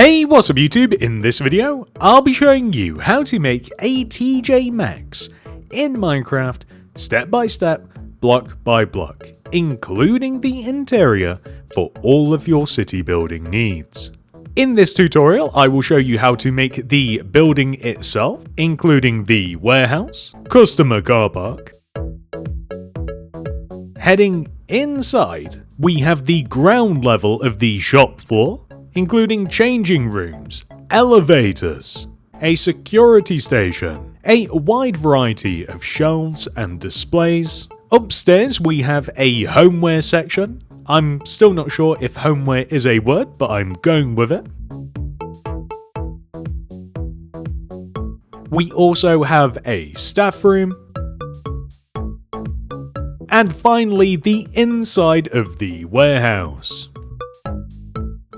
Hey, what's up YouTube? In this video, I'll be showing you how to make a TK Maxx in Minecraft step by step, block by block, including the interior for all of your city building needs. In this tutorial, I will show you how to make the building itself, including the warehouse, customer car park. Heading inside, we have the ground level of the shop floor, including changing rooms, elevators, a security station, a wide variety of shelves and displays. Upstairs we have a homeware section. I'm still not sure if homeware is a word, but I'm going with it. We also have a staff room. And finally, the inside of the warehouse.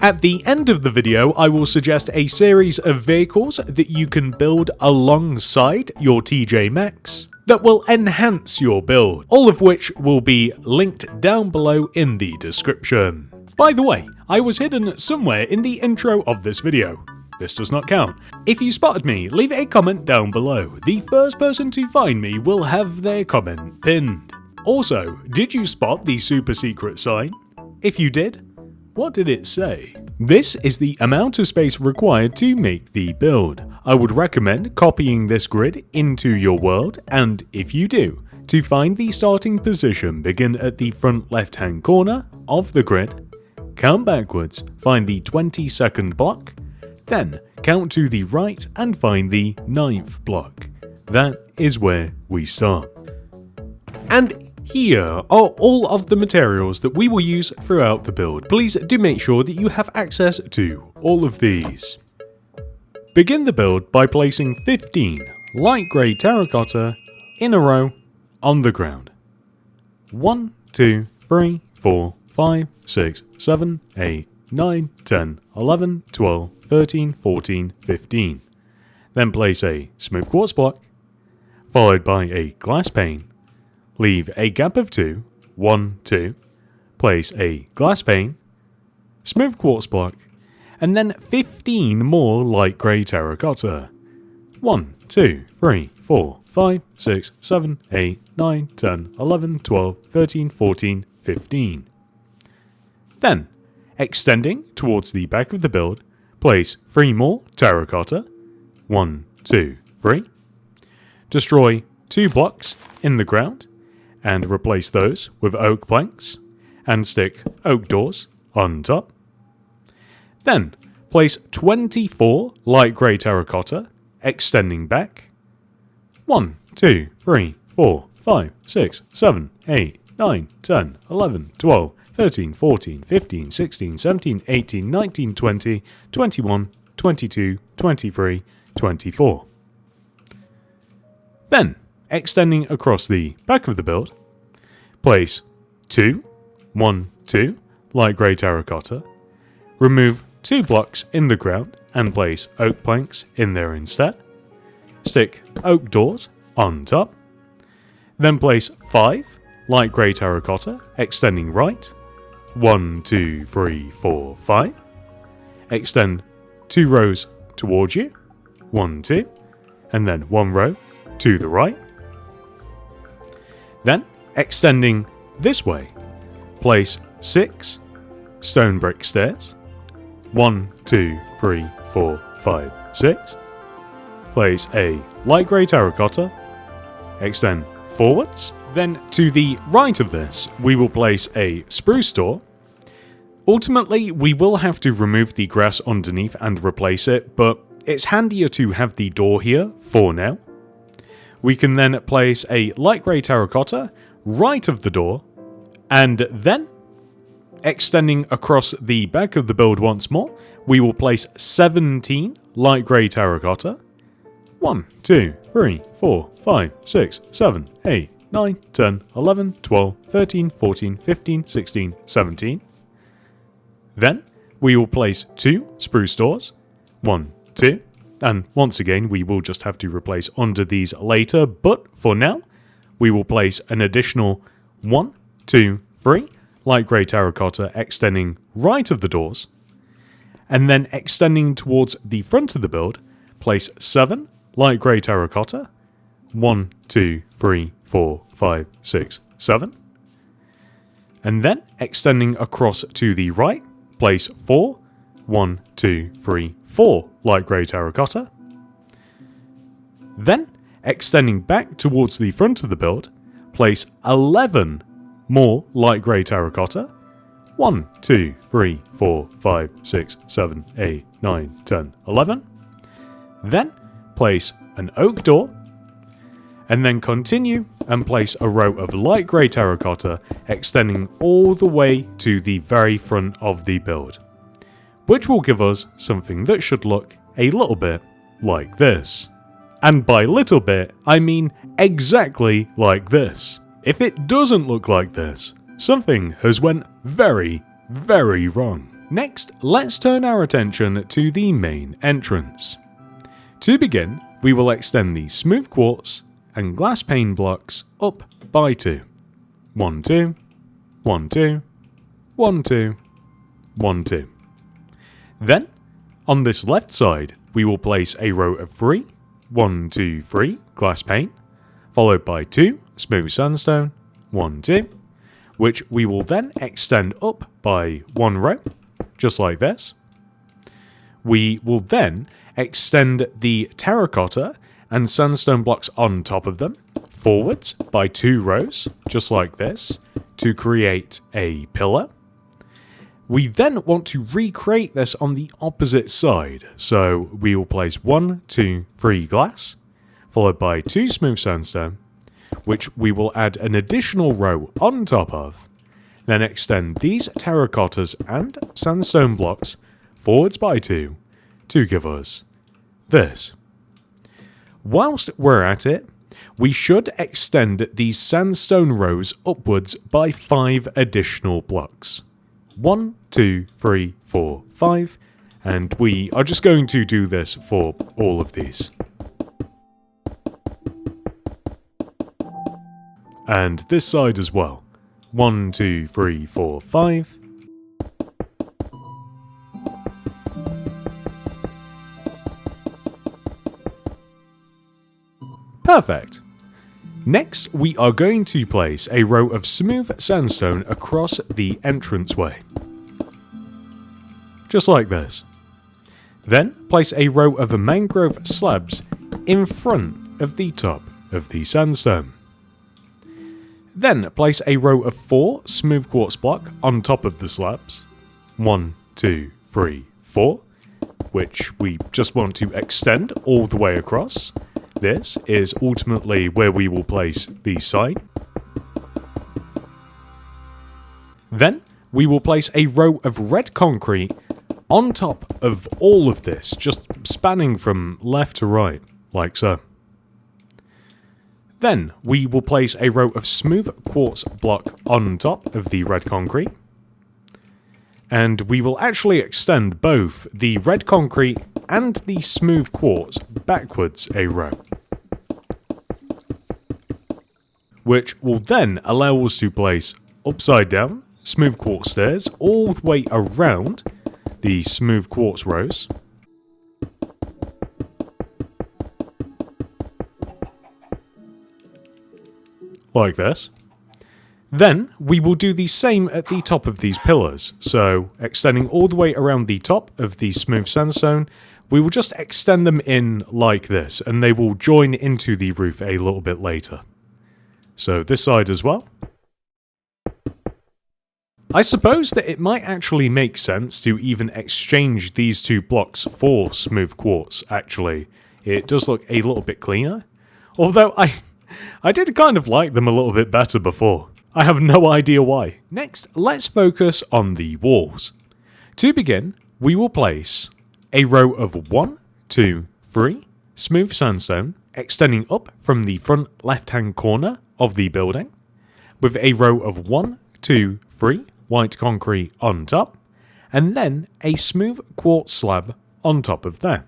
At the end of the video, I will suggest a series of vehicles that you can build alongside your TK Maxx that will enhance your build, all of which will be linked down below in the description. By the way, I was hidden somewhere in the intro of this video. This does not count. If you spotted me, leave a comment down below. The first person to find me will have their comment pinned. Also, did you spot the super secret sign? If you did, what did it say? This is the amount of space required to make the build. I would recommend copying this grid into your world, and if you do, to find the starting position, begin at the front left hand corner of the grid, count backwards, find the 22nd block, then count to the right and find the 9th block. That is where we start. And here are all of the materials that we will use throughout the build. Please do make sure that you have access to all of these. Begin the build by placing 15 light grey terracotta in a row on the ground. 1, 2, 3, 4, 5, 6, 7, 8, 9, 10, 11, 12, 13, 14, 15. Then place a smooth quartz block, followed by a glass pane. Leave a gap of 2, 1, 2, place a glass pane, smooth quartz block, and then 15 more light grey terracotta. 1, 2, 3, 4, 5, 6, 7, 8, 9, 10, 11, 12, 13, 14, 15. Then, extending towards the back of the build, place 3 more terracotta. 1, 2, 3. Destroy 2 blocks in the ground, and replace those with oak planks, and stick oak doors on top. Then, place 24 light grey terracotta, extending back. 1, 2, 3, 4, 5, 6, 7, 8, 9, 10, 11, 12, 13, 14, 15, 16, 17, 18, 19, 20, 21, 22, 23, 24. Then, extending across the back of the build, place 2, 1, 2 light grey terracotta, remove 2 blocks in the ground and place oak planks in there instead, stick oak doors on top, then place 5 light grey terracotta extending right, 1, 2, 3, 4, 5, extend 2 rows towards you, 1, 2, and then 1 row to the right. Then, extending this way, place 6 stone brick stairs. 1, 2, 3, 4, 5, 6. Place a light grey terracotta. Extend forwards. Then, to the right of this, we will place a spruce door. Ultimately, we will have to remove the grass underneath and replace it, but it's handier to have the door here for now. We can then place a light grey terracotta right of the door, and then, extending across the back of the build once more, we will place 17 light grey terracotta. 1, 2, 3, 4, 5, 6, 7, 8, 9, 10, 11, 12, 13, 14, 15, 16, 17. Then, we will place 2 spruce doors. 1, 2. And once again, we will just have to replace under these later, but for now, we will place an additional 1, 2, 3 light grey terracotta extending right of the doors, And then extending towards the front of the build, place 7 light grey terracotta. 1, 2, 3, 4, 5, 6, 7. And then extending across to the right, place 4. 1, 2, 3, 4 light grey terracotta. Then, extending back towards the front of the build, place 11 more light grey terracotta. 1, 2, 3, 4, 5, 6, 7, 8, 9, 10, 11. Then, place an oak door, and then continue and place a row of light grey terracotta extending all the way to the very front of the build, which will give us something that should look a little bit like this. And by little bit, I mean exactly like this. If it doesn't look like this, something has went very, very wrong. Next, let's turn our attention to the main entrance. To begin, we will extend the smooth quartz and glass pane blocks up by 2. 1, 2, 1, 2, 1, 2, 1, 2. Then, on this left side, we will place a row of 3, 1, 2, 3 glass pane, followed by 2 smooth sandstone, 1, 2, which we will then extend up by 1 row, just like this. We will then extend the terracotta and sandstone blocks on top of them, forwards by 2 rows, just like this, to create a pillar. We then want to recreate this on the opposite side, so we will place 1, 2, 3 glass, followed by 2 smooth sandstone, which we will add an additional row on top of, then extend these terracottas and sandstone blocks forwards by 2 to give us this. Whilst we're at it, we should extend these sandstone rows upwards by 5 additional blocks. 1, 2, 3, 4, 5, and we are just going to do this for all of these. And this side as well. 1, 2, 3, 4, 5. Perfect. Next, we are going to place a row of smooth sandstone across the entranceway. Just like this. Then, place a row of mangrove slabs in front of the top of the sandstone. Then, place a row of 4 smooth quartz block on top of the slabs. 1, 2, 3, 4, which we just want to extend all the way across. This is ultimately where we will place the sign. Then, we will place a row of red concrete on top of all of this, just spanning from left to right, like so. Then, we will place a row of smooth quartz block on top of the red concrete. And we will actually extend both the red concrete and the smooth quartz backwards a row, which will then allow us to place upside down smooth quartz stairs all the way around the smooth quartz rows. Like this. Then, we will do the same at the top of these pillars, so extending all the way around the top of the smooth sandstone, we will just extend them in like this, and they will join into the roof a little bit later. So this side as well. I suppose that it might actually make sense to even exchange these 2 blocks for smooth quartz, actually. It does look a little bit cleaner, although I did kind of like them a little bit better before. I have no idea why. Next, let's focus on the walls. To begin, we will place a row of 1, 2, 3 smooth sandstone extending up from the front left-hand corner of the building, with a row of 1, 2, 3 white concrete on top, and then a smooth quartz slab on top of that.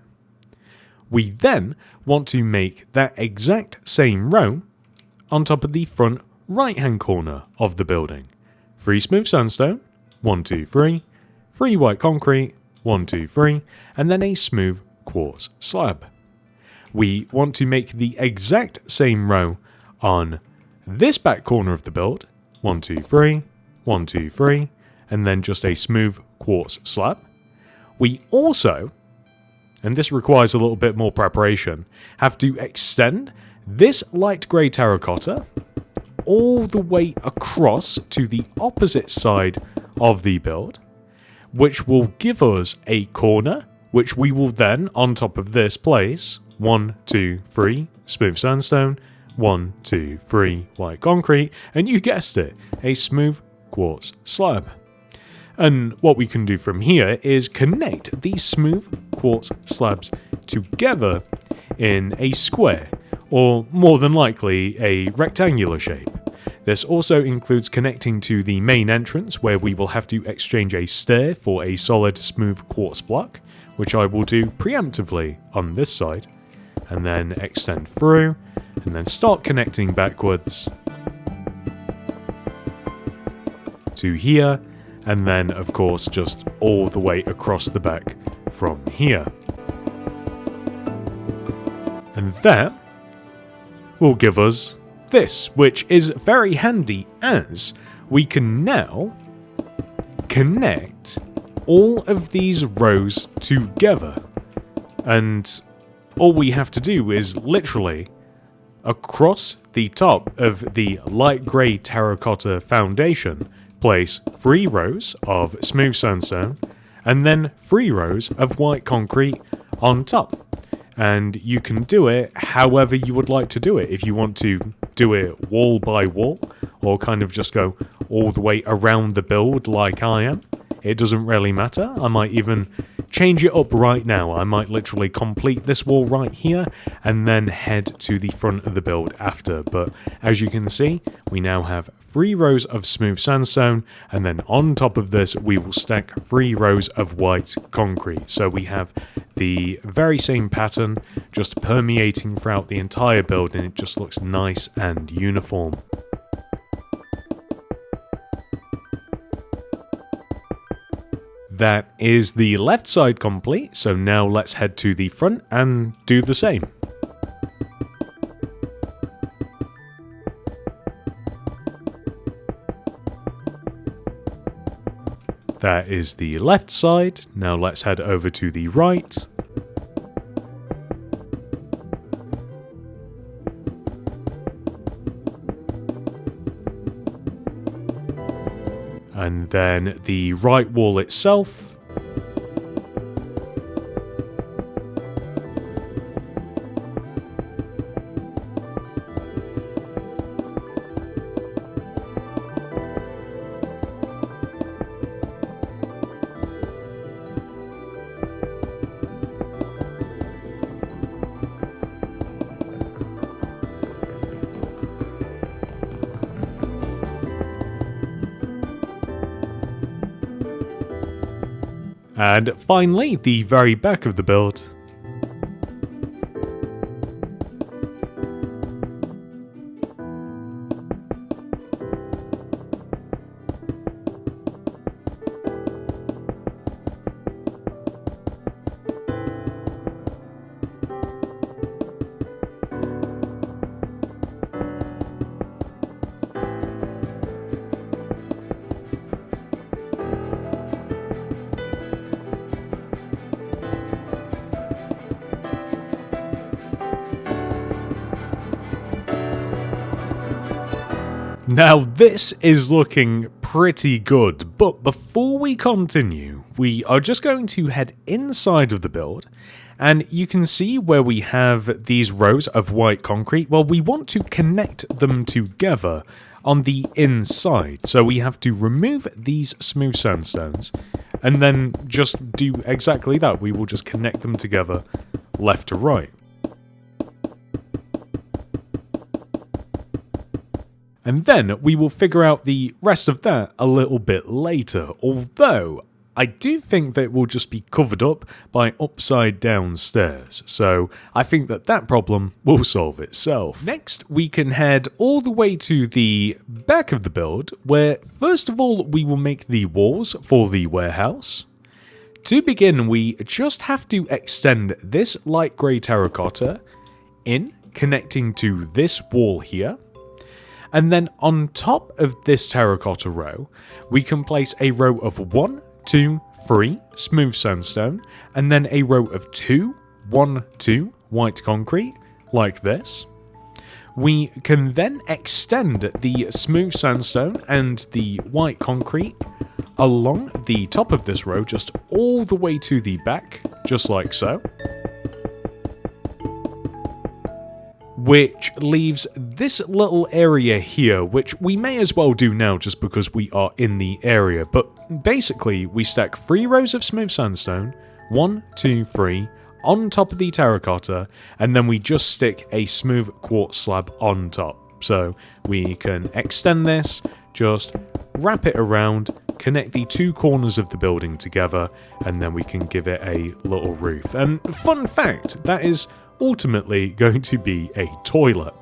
We then want to make that exact same row on top of the front right-hand corner of the building. 3 smooth sandstone, 1, 2, 3, 3 white concrete, 1, 2, 3, and then a smooth quartz slab. We want to make the exact same row on this back corner of the build, 1, 2, 3, 1, 2, 3, and then just a smooth quartz slab. We also, and this requires a little bit more preparation, have to extend this light grey terracotta all the way across to the opposite side of the build, which will give us a corner, which we will then, on top of this, place 1, 2, 3 smooth sandstone, 1, 2, 3 white concrete, and you guessed it, a smooth quartz slab. And what we can do from here is connect these smooth quartz slabs together in a square, or more than likely a rectangular shape. This also includes connecting to the main entrance, where we will have to exchange a stair for a solid smooth quartz block, which I will do preemptively on this side, and then extend through, and then start connecting backwards to here, and then of course just all the way across the back from here. And that will give us this, which is very handy as we can now connect all of these rows together. And all we have to do is literally across the top of the light grey terracotta foundation place 3 rows of smooth sandstone and then 3 rows of white concrete on top. And you can do it however you would like to do it. If you want to do it wall by wall, or kind of just go all the way around the build like I am, it doesn't really matter. I might even change it up right now. I might literally complete this wall right here and then head to the front of the build after. But as you can see, we now have 3 rows of smooth sandstone, and then on top of this we will stack 3 rows of white concrete. So we have the very same pattern just permeating throughout the entire build, and it just looks nice and uniform. That is the left side complete, so now let's head to the front and do the same. That is the left side, now let's head over to the right. And then the right wall itself. And finally, the very back of the build. Now this is looking pretty good, but before we continue, we are just going to head inside of the build, and you can see where we have these rows of white concrete. Well, we want to connect them together on the inside, so we have to remove these smooth sandstones, and then just do exactly that. We will just connect them together left to right. And then we will figure out the rest of that a little bit later, although I do think that it will just be covered up by upside down stairs, so I think that that problem will solve itself. Next, we can head all the way to the back of the build, where first of all we will make the walls for the warehouse. To begin, we just have to extend this light grey terracotta in, connecting to this wall here. And then on top of this terracotta row, we can place a row of 1, 2, 3 smooth sandstone, and then a row of 2, 1, 2 white concrete, like this. We can then extend the smooth sandstone and the white concrete along the top of this row, just all the way to the back, just like so. Which leaves this little area here, which we may as well do now just because we are in the area. But basically, we stack 3 rows of smooth sandstone, 1, 2, 3, on top of the terracotta, and then we just stick a smooth quartz slab on top. So we can extend this, just wrap it around, connect the 2 corners of the building together, and then we can give it a little roof. And fun fact, that is ultimately going to be a toilet.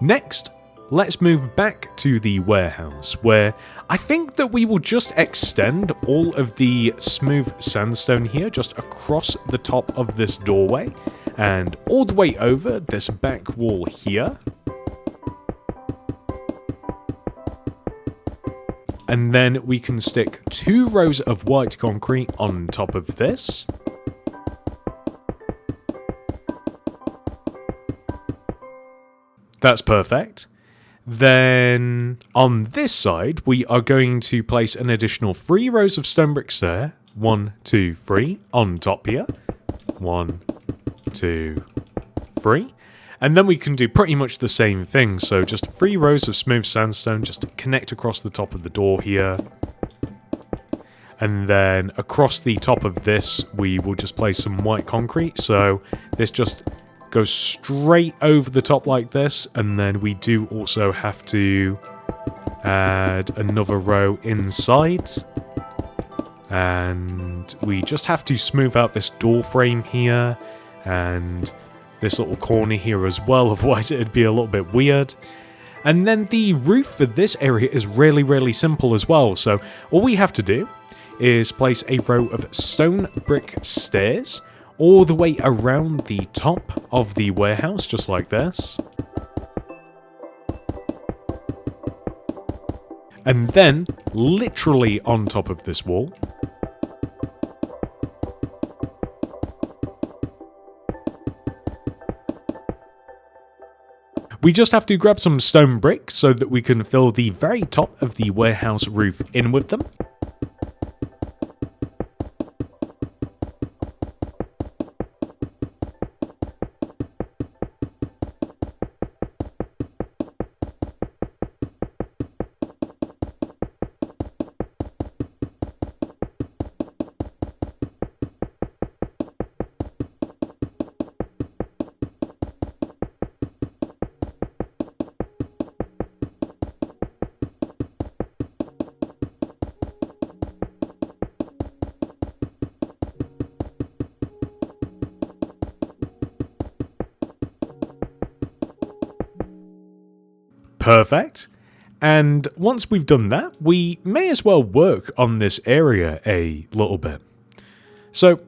Next, let's move back to the warehouse, where I think that we will just extend all of the smooth sandstone here just across the top of this doorway and all the way over this back wall here. And then we can stick 2 rows of white concrete on top of this. That's perfect. Then on this side, we are going to place an additional 3 rows of stone bricks there. 1, 2, 3 on top here. 1, 2, 3. And then we can do pretty much the same thing. So just 3 rows of smooth sandstone, just connect across the top of the door here. And then across the top of this, we will just place some white concrete. So this just goes straight over the top like this, and then we do also have to add another row inside, and we just have to smooth out this door frame here and this little corner here as well, otherwise it'd be a little bit weird. And then the roof for this area is really simple as well, so all we have to do is place a row of stone brick stairs all the way around the top of the warehouse, just like this. And then, literally on top of this wall, we just have to grab some stone bricks so that we can fill the very top of the warehouse roof in with them. Perfect. And once we've done that, we may as well work on this area a little bit. So,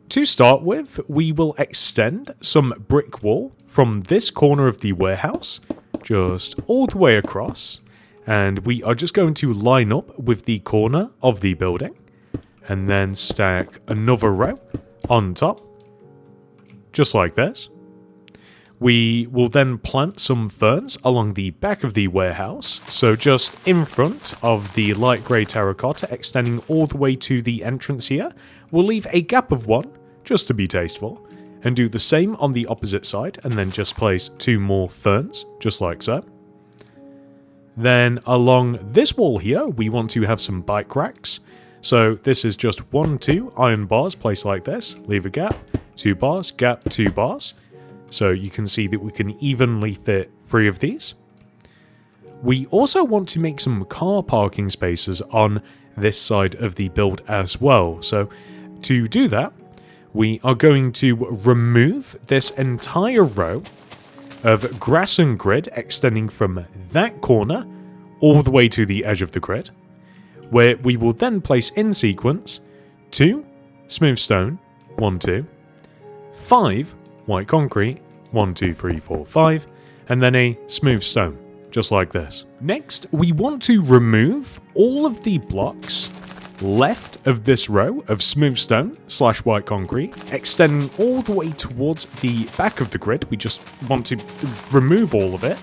to start with, we will extend some brick wall from this corner of the warehouse, just all the way across, and we are just going to line up with the corner of the building, and then stack another row on top, just like this. We will then plant some ferns along the back of the warehouse, so just in front of the light grey terracotta extending all the way to the entrance here. We'll leave a gap of 1, just to be tasteful, and do the same on the opposite side, and then just place 2 more ferns, just like so. Then along this wall here, we want to have some bike racks. So this is just 1, 2 iron bars placed like this, leave a gap, 2 bars, gap, 2 bars. So you can see that we can evenly fit 3 of these. We also want to make some car parking spaces on this side of the build as well. So to do that, we are going to remove this entire row of grass and grid extending from that corner all the way to the edge of the grid, where we will then place in sequence 2, smooth stone, 1, 2, 5 white concrete, 1, 2, 3, 4, 5, and then a smooth stone, just like this. Next, we want to remove all of the blocks left of this row of smooth stone / white concrete, extending all the way towards the back of the grid. We just want to remove all of it.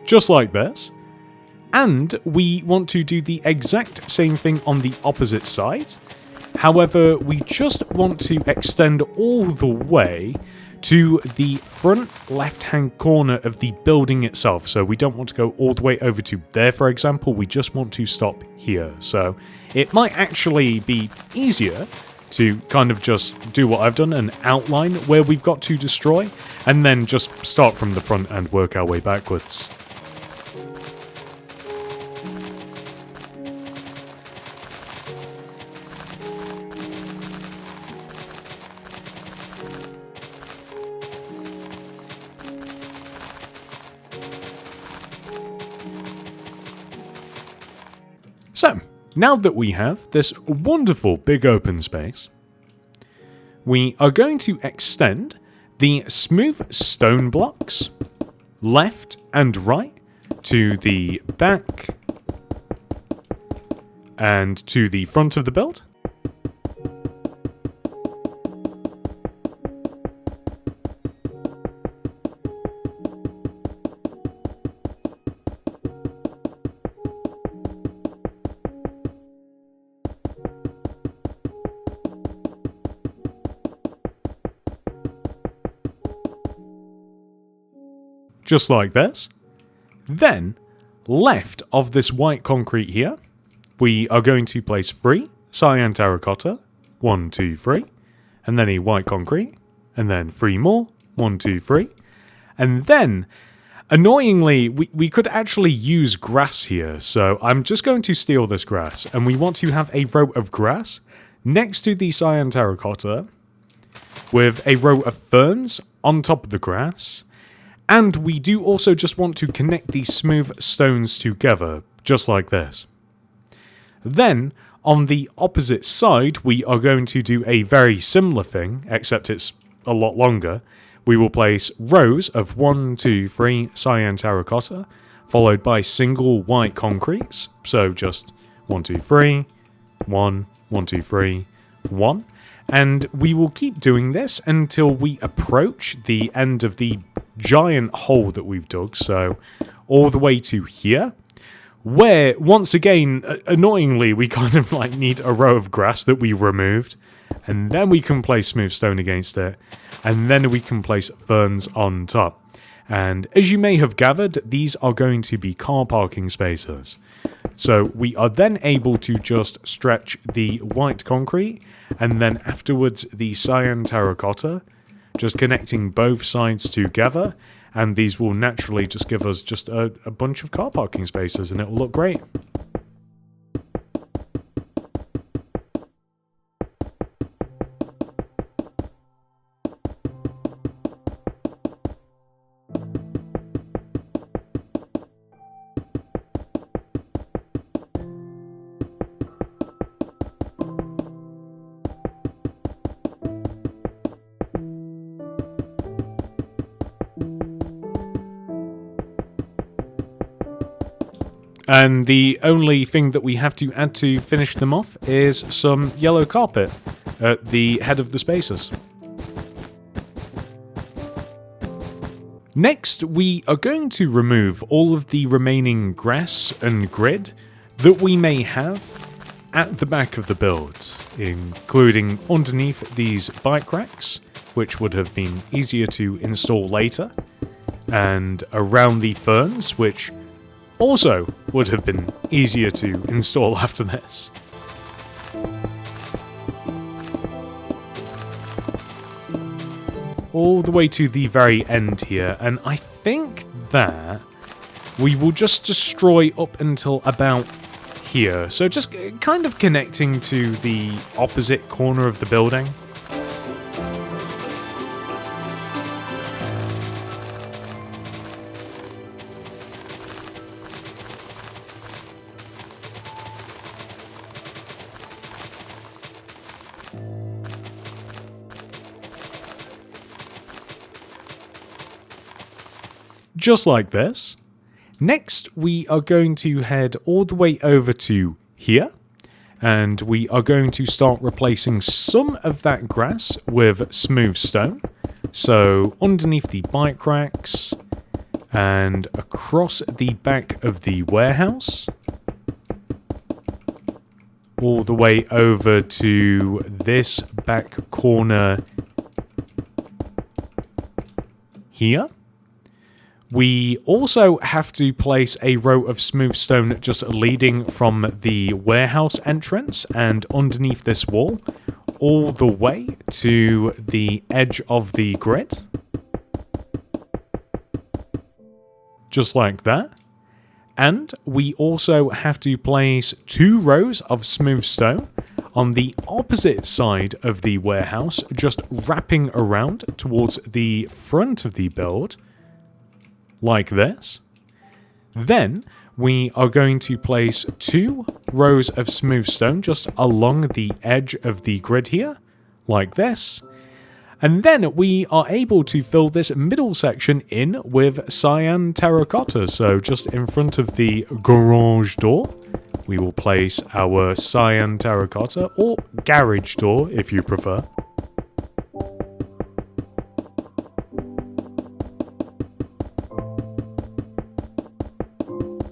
Just like this. And we want to do the exact same thing on the opposite side. However, we just want to extend all the way to the front left-hand corner of the building itself. So we don't want to go all the way over to there, for example. We just want to stop here. So it might actually be easier to kind of just do what I've done and outline where we've got to destroy, and then just start from the front and work our way backwards. So, now that we have this wonderful big open space, we are going to extend the smooth stone blocks left and right to the back and to the front of the build. Just like this. Then, left of this white concrete here, we are going to place 3 cyan terracotta, 1, 2, 3, and then a white concrete, and then 3 more, 1, 2, 3, and then, annoyingly, we could actually use grass here, so I'm just going to steal this grass, and we want to have a row of grass next to the cyan terracotta, with a row of ferns on top of the grass. And we do also just want to connect these smooth stones together, just like this. Then, on the opposite side, we are going to do a very similar thing, except it's a lot longer. We will place rows of 1, 2, 3 cyan terracotta, followed by single white concretes. So just 1, 2, 3, 1, 1, 2, 3, 1. And we will keep doing this until we approach the end of the giant hole that we've dug, so all the way to here, where, once again, annoyingly, we kind of like need a row of grass that we removed, and then we can place smooth stone against it, and then we can place ferns on top. And as you may have gathered, these are going to be car parking spaces. So we are then able to just stretch the white concrete, and then afterwards the cyan terracotta, just connecting both sides together, and these will naturally just give us just a bunch of car parking spaces, and it will look great. And the only thing that we have to add to finish them off is some yellow carpet at the head of the spaces. Next, we are going to remove all of the remaining grass and grid that we may have at the back of the build, including underneath these bike racks, which would have been easier to install later, and around the ferns, which also would have been easier to install after this. All the way to the very end here, and I think that we will just destroy up until about here. So just kind of connecting to the opposite corner of the building. just like this. Next, we are going to head all the way over to here, and we are going to start replacing some of that grass with smooth stone. So underneath the bike racks and across the back of the warehouse, all the way over to this back corner here. We also have to place a row of smooth stone just leading from the warehouse entrance and underneath this wall all the way to the edge of the grid. Just like that. And we also have to place 2 rows of smooth stone on the opposite side of the warehouse, just wrapping around towards the front of the build, like this. Then we are going to place 2 rows of smooth stone just along the edge of the grid here, like this. And then we are able to fill this middle section in with cyan terracotta. So just in front of the garage door, we will place our cyan terracotta, or garage door if you prefer.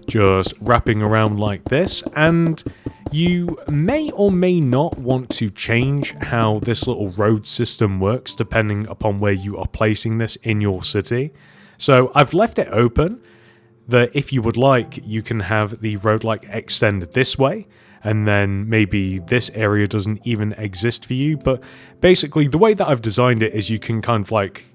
Just wrapping around like this, and you may or may not want to change how this little road system works depending upon where you are placing this in your city. So I've left it open that if you would like, you can have the road like extend this way, and then maybe this area doesn't even exist for you. But basically the way that I've designed it is you can kind of like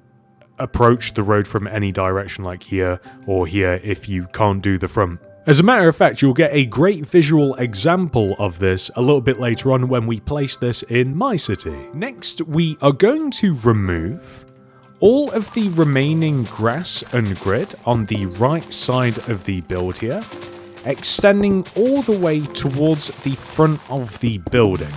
approach the road from any direction, like here or here if you can't do the front. As a matter of fact, you'll get a great visual example of this a little bit later on when we place this in my city. Next, we are going to remove all of the remaining grass and grid on the right side of the build here, extending all the way towards the front of the building.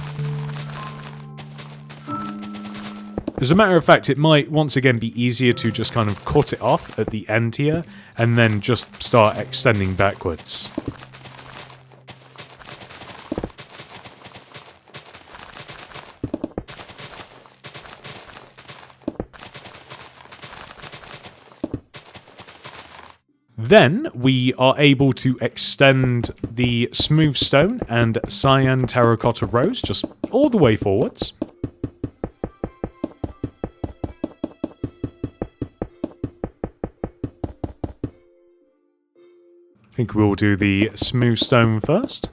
As a matter of fact, it might once again be easier to just kind of cut it off at the end here and then just start extending backwards. Then we are able to extend the smooth stone and cyan terracotta rows just all the way forwards. I think we'll do the smooth stone first.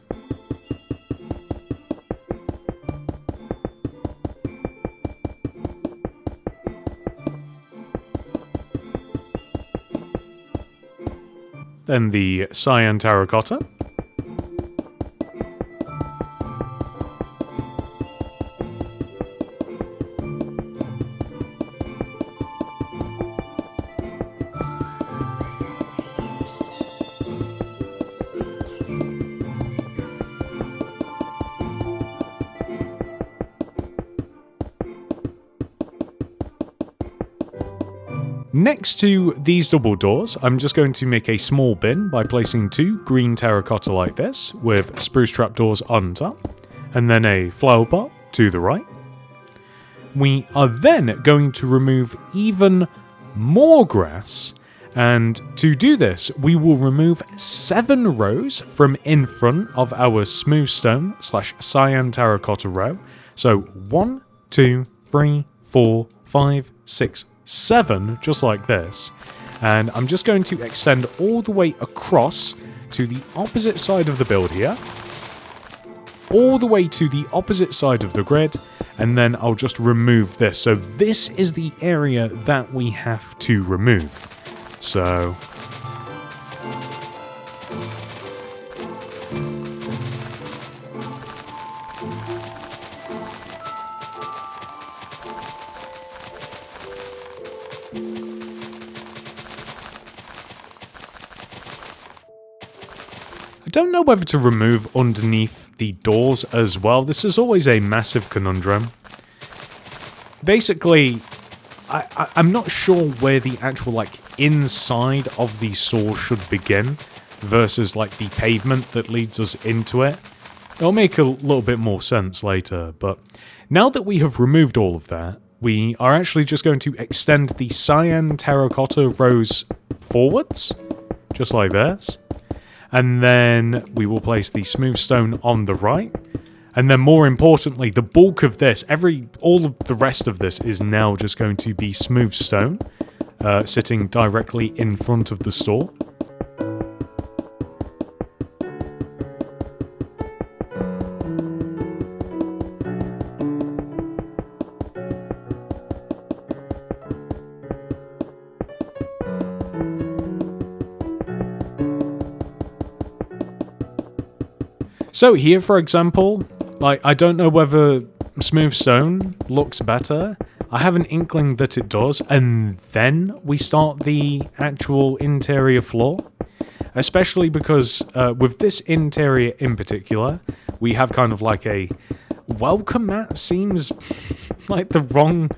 Then the cyan terracotta. Next to these double doors, I'm just going to make a small bin by placing 2 green terracotta like this, with spruce trapdoors on top, and then a flower pot to the right. We are then going to remove even more grass, and to do this, we will remove 7 rows from in front of our smooth stone / cyan terracotta row. So 1, 2, 3, 4, 5, 6, 7, just like this. And I'm just going to extend all the way across to the opposite side of the build here, all the way to the opposite side of the grid, and then I'll just remove this. So this is the area that we have to remove. So I don't know whether to remove underneath the doors as well. This is always a massive conundrum. Basically, I'm not sure where the actual, like, inside of the store should begin versus, like, the pavement that leads us into it. It'll make a little bit more sense later, but now that we have removed all of that, we are actually just going to extend the cyan terracotta rows forwards, just like this. And then we will place the smooth stone on the right. And then more importantly, the bulk of this, all of the rest of this is now just going to be smooth stone, sitting directly in front of the store. So here, for example, like, I don't know whether smooth stone looks better. I have an inkling that it does, and then we start the actual interior floor. Especially because with this interior in particular, we have kind of like a welcome mat. Seems like the wrong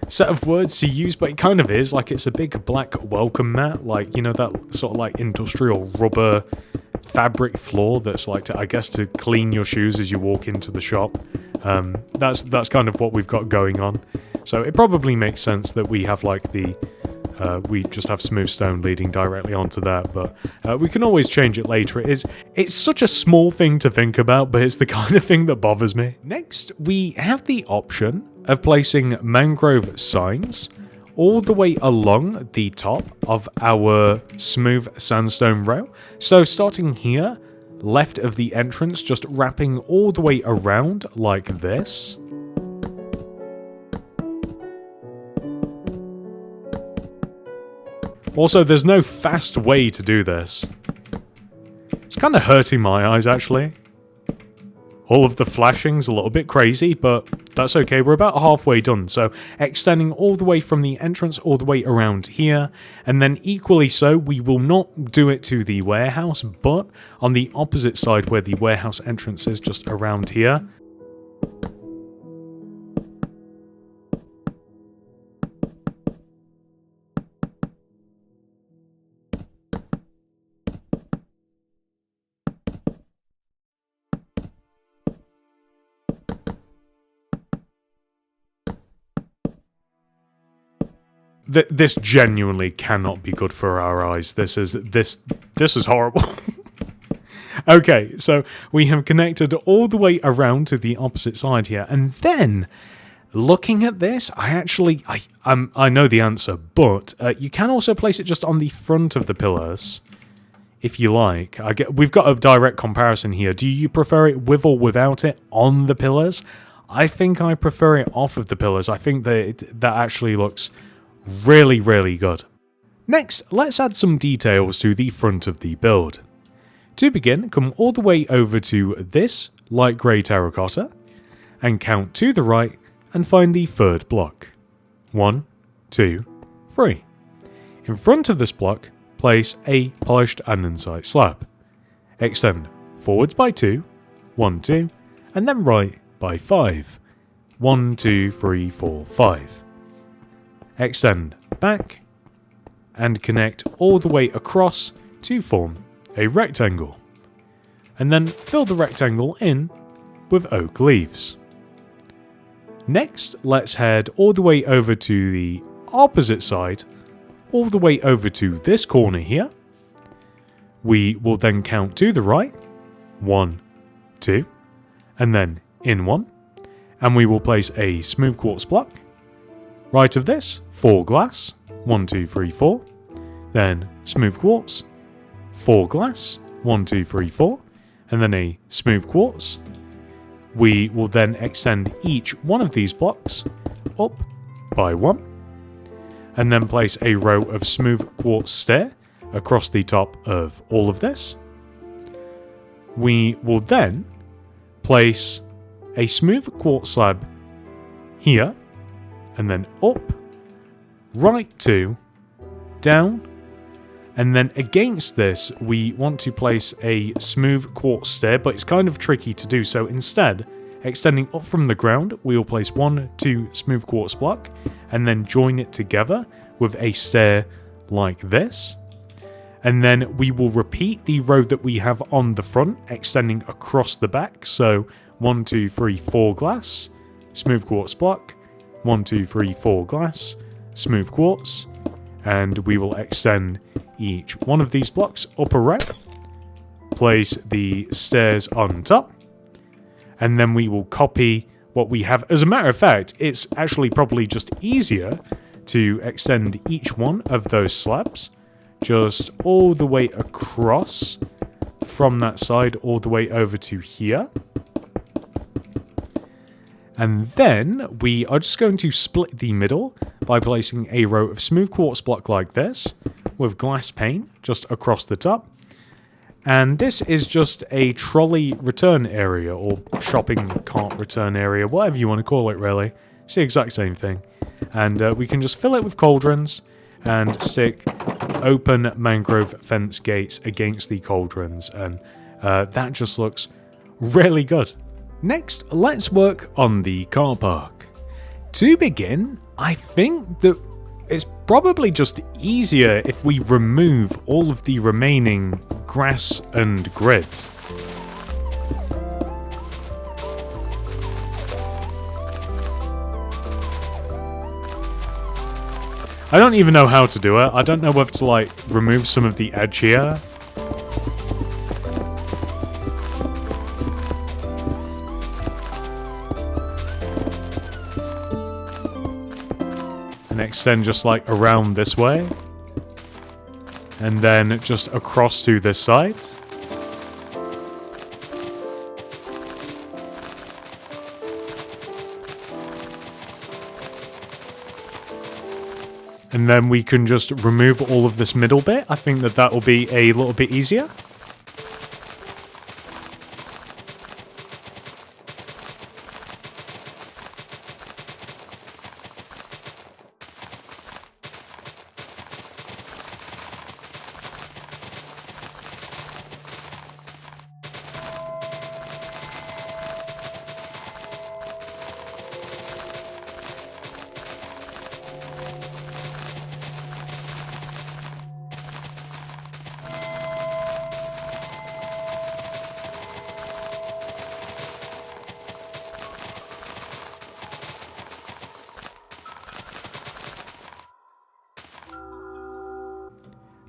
set of words to use, but it kind of is. Like, it's a big black welcome mat, like, you know, that sort of like industrial rubber fabric floor that's like I guess to clean your shoes as you walk into the shop. That's kind of what we've got going on. So it probably makes sense that we have like we just have smooth stone leading directly onto that, but we can always change it later. It's such a small thing to think about, but it's the kind of thing that bothers me. Next, we have the option of placing mangrove signs all the way along the top of our smooth sandstone row. So starting here, left of the entrance, just wrapping all the way around like this. Also, there's no fast way to do this. It's kind of hurting my eyes, actually. All of the flashing's a little bit crazy, but that's okay. We're about halfway done. So extending all the way from the entrance all the way around here. And then equally so, we will not do it to the warehouse, but on the opposite side where the warehouse entrance is, just around here. This genuinely cannot be good for our eyes. This is horrible. Okay, so we have connected all the way around to the opposite side here, and then looking at this, I know the answer, but you can also place it just on the front of the pillars, if you like. We've got a direct comparison here. Do you prefer it with or without it on the pillars? I think I prefer it off of the pillars. I think that actually looks really, really good. Next, let's add some details to the front of the build. To begin, come all the way over to this light grey terracotta and count to the right and find the third block. 1, 2, 3. In front of this block, place a polished andesite slab. Extend forwards by 2, 1, 2, and then right by 5. 1, 2, 3, 4, 5. Extend back and connect all the way across to form a rectangle. And then fill the rectangle in with oak leaves. Next, let's head all the way over to the opposite side, all the way over to this corner here. We will then count to the right, 1, 2, and then in 1, and we will place a smooth quartz block. Right of this, 4 glass, 1, 2, 3, 4, then smooth quartz, 4 glass, 1, 2, 3, 4, and then a smooth quartz. We will then extend each one of these blocks up by 1, and then place a row of smooth quartz stair across the top of all of this. We will then place a smooth quartz slab here, and then up, right 2, down, and then against this we want to place a smooth quartz stair, but it's kind of tricky to do, so instead extending up from the ground, we will place 1, 2 smooth quartz block, and then join it together with a stair like this. And then we will repeat the row that we have on the front, extending across the back. So 1, 2, 3, 4 glass, smooth quartz block, 1, 2, 3, 4 glass, smooth quartz, and we will extend each one of these blocks up a row, place the stairs on top, and then we will copy what we have. As a matter of fact, it's actually probably just easier to extend each one of those slabs just all the way across from that side all the way over to here. And then we are just going to split the middle by placing a row of smooth quartz block like this with glass pane just across the top. And this is just a trolley return area, or shopping cart return area, whatever you want to call it really. It's the exact same thing. And we can just fill it with cauldrons and stick open mangrove fence gates against the cauldrons, and that just looks really good. Next, let's work on the car park. To begin, I think that it's probably just easier if we remove all of the remaining grass and grids. I don't even know how to do it. I don't know whether to like remove some of the edge here. And extend just like around this way. And then just across to this side. And then we can just remove all of this middle bit. I think that will be a little bit easier.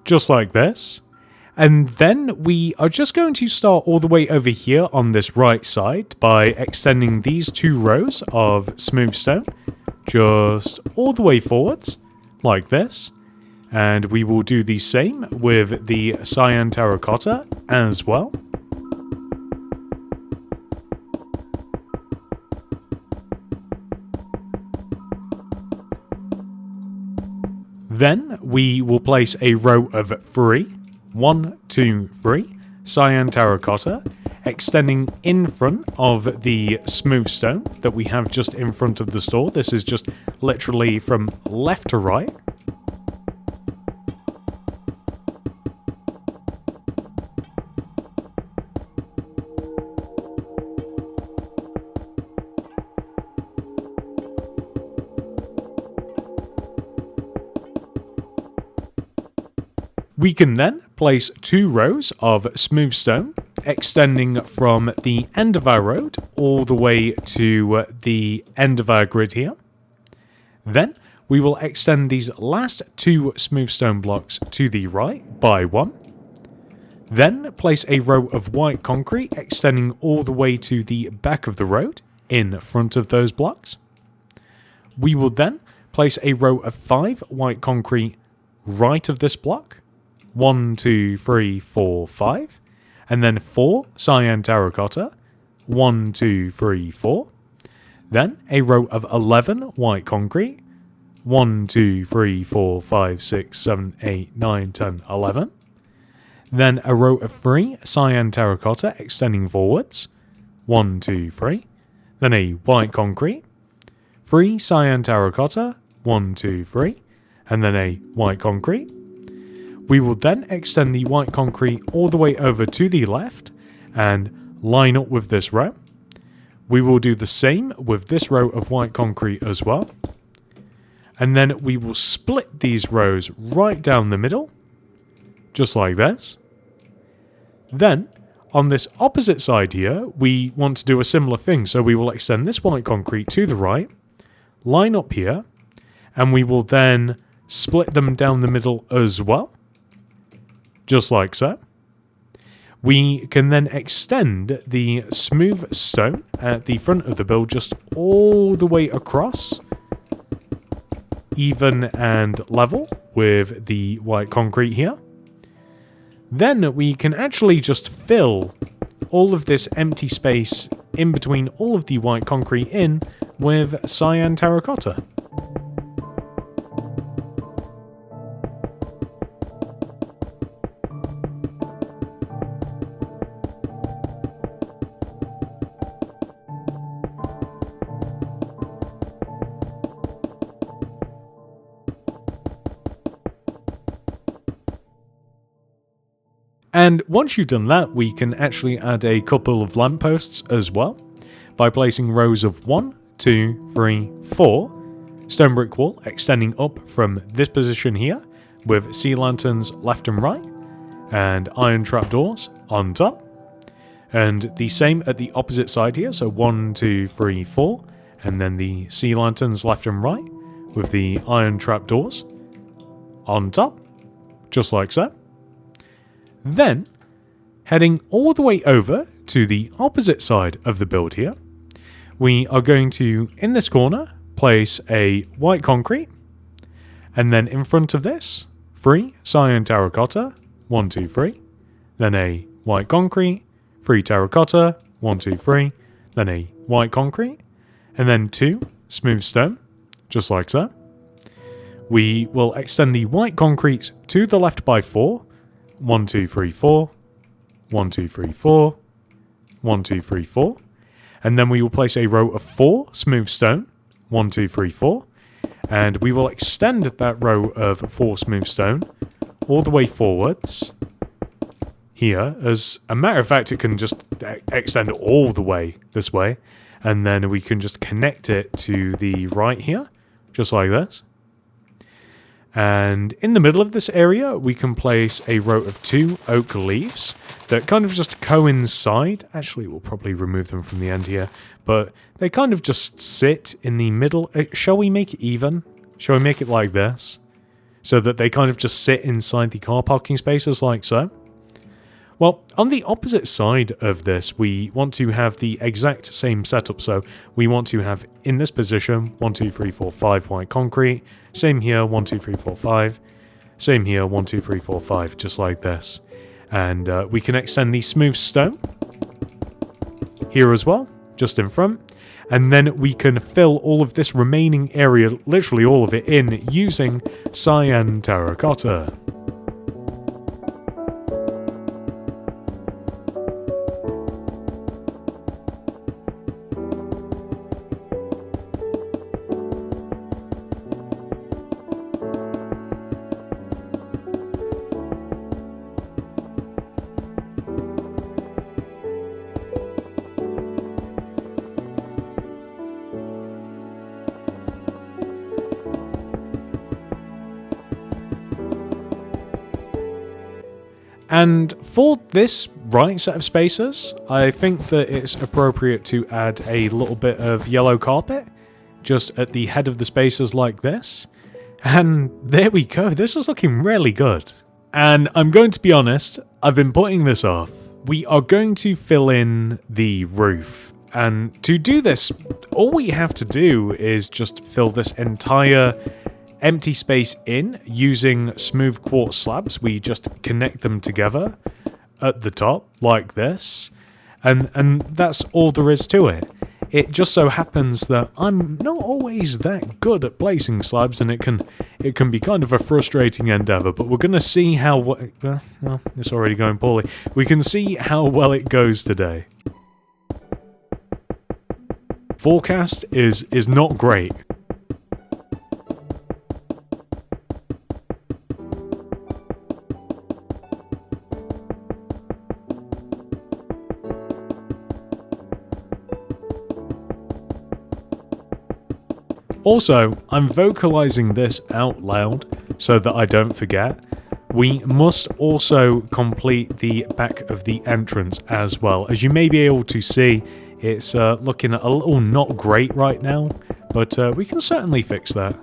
Just like this. And then we are just going to start all the way over here on this right side by extending these 2 rows of smooth stone just all the way forwards like this. And we will do the same with the cyan terracotta as well. Then we will place a row of 3, 1, 2, 3, cyan terracotta, extending in front of the smooth stone that we have just in front of the store. This is just literally from left to right. We can then place 2 rows of smooth stone, extending from the end of our road all the way to the end of our grid here. Then we will extend these last 2 smooth stone blocks to the right by 1. Then place a row of white concrete extending all the way to the back of the road in front of those blocks. We will then place a row of 5 white concrete right of this block. 1, 2, 3, 4, 5. And then 4 cyan terracotta. 1, 2, 3, 4. Then a row of 11 white concrete. 1, 2, 3, 4, 5, 6, 7, 8, 9, 10, 11. Then a row of 3 cyan terracotta extending forwards. 1, 2, 3. Then a white concrete. 3 cyan terracotta. 1, 2, 3. And then a white concrete. We will then extend the white concrete all the way over to the left and line up with this row. We will do the same with this row of white concrete as well. And then we will split these rows right down the middle, just like this. Then, on this opposite side here, we want to do a similar thing. So we will extend this white concrete to the right, line up here, and we will then split them down the middle as well, just like so. We can then extend the smooth stone at the front of the build just all the way across, even and level with the white concrete here. Then we can actually just fill all of this empty space in between all of the white concrete in with cyan terracotta. And once you've done that, we can actually add a couple of lampposts as well by placing rows of 1, 2, 3, 4 stone brick wall extending up from this position here with sea lanterns left and right and iron trapdoors on top. And the same at the opposite side here, so 1, 2, 3, 4, and then the sea lanterns left and right with the iron trapdoors on top, just like so. Then, heading all the way over to the opposite side of the build here, we are going to, in this corner, place a white concrete, and then in front of this, 3 cyan terracotta, 1, 2, 3, then a white concrete, 3 terracotta, 1, 2, 3, then a white concrete, and then 2 smooth stone, just like so. We will extend the white concrete to the left by 4, 1, 2, 3, 4, 1, 2, 3, 4, 1, 2, 3, 4, and then we will place a row of 4 smooth stone, 1, 2, 3, 4, and we will extend that row of 4 smooth stone all the way forwards here. As a matter of fact, it can just extend all the way this way, and then we can just connect it to the right here, just like this. And in the middle of this area, we can place a row of 2 oak leaves that kind of just coincide. Actually, we'll probably remove them from the end here, but they kind of just sit in the middle. Shall we make it even? Shall we make it like this? So that they kind of just sit inside the car parking spaces like so. Well, on the opposite side of this, we want to have the exact same setup. So we want to have, in this position, 1, 2, 3, 4, 5 white concrete. Same here, 1, 2, 3, 4, 5. Same here, 1, 2, 3, 4, 5, just like this. And we can extend the smooth stone here as well, just in front. And then we can fill all of this remaining area, literally all of it, in using cyan terracotta. And for this right set of spaces, I think that it's appropriate to add a little bit of yellow carpet just at the head of the spaces like this. And there we go, this is looking really good. And I'm going to be honest, I've been putting this off. We are going to fill in the roof. And to do this, all we have to do is just fill this entire empty space in using smooth quartz slabs. We just connect them together at the top like this, and that's all there is to it. It just so happens that I'm not always that good at placing slabs, and it can be kind of a frustrating endeavor, but we're going to see how well, it's already going poorly. We can see how well it goes today. Forecast is not great. Also, I'm vocalizing this out loud so that I don't forget. We must also complete the back of the entrance as well. As you may be able to see, it's looking a little not great right now, but we can certainly fix that.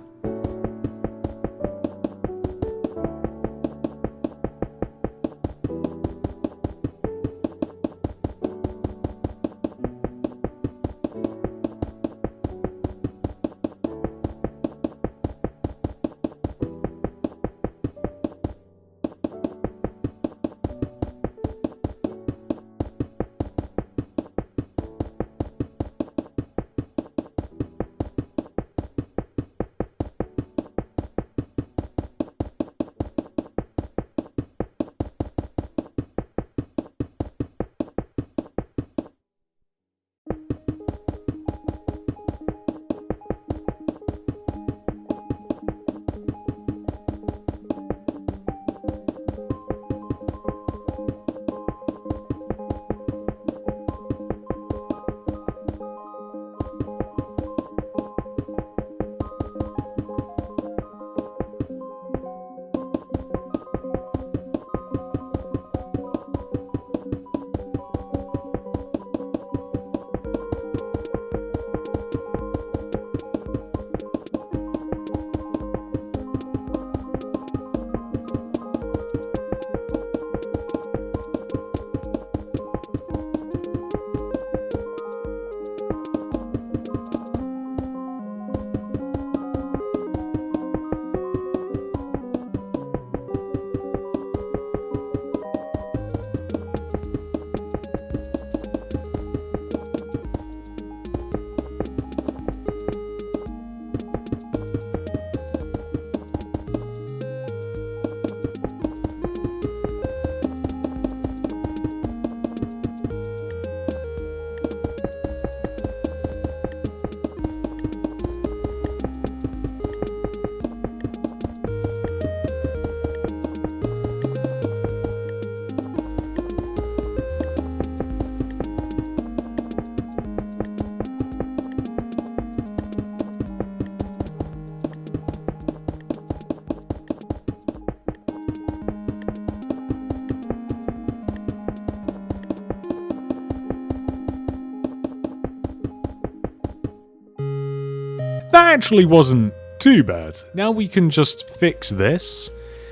That actually wasn't too bad. Now we can just fix this.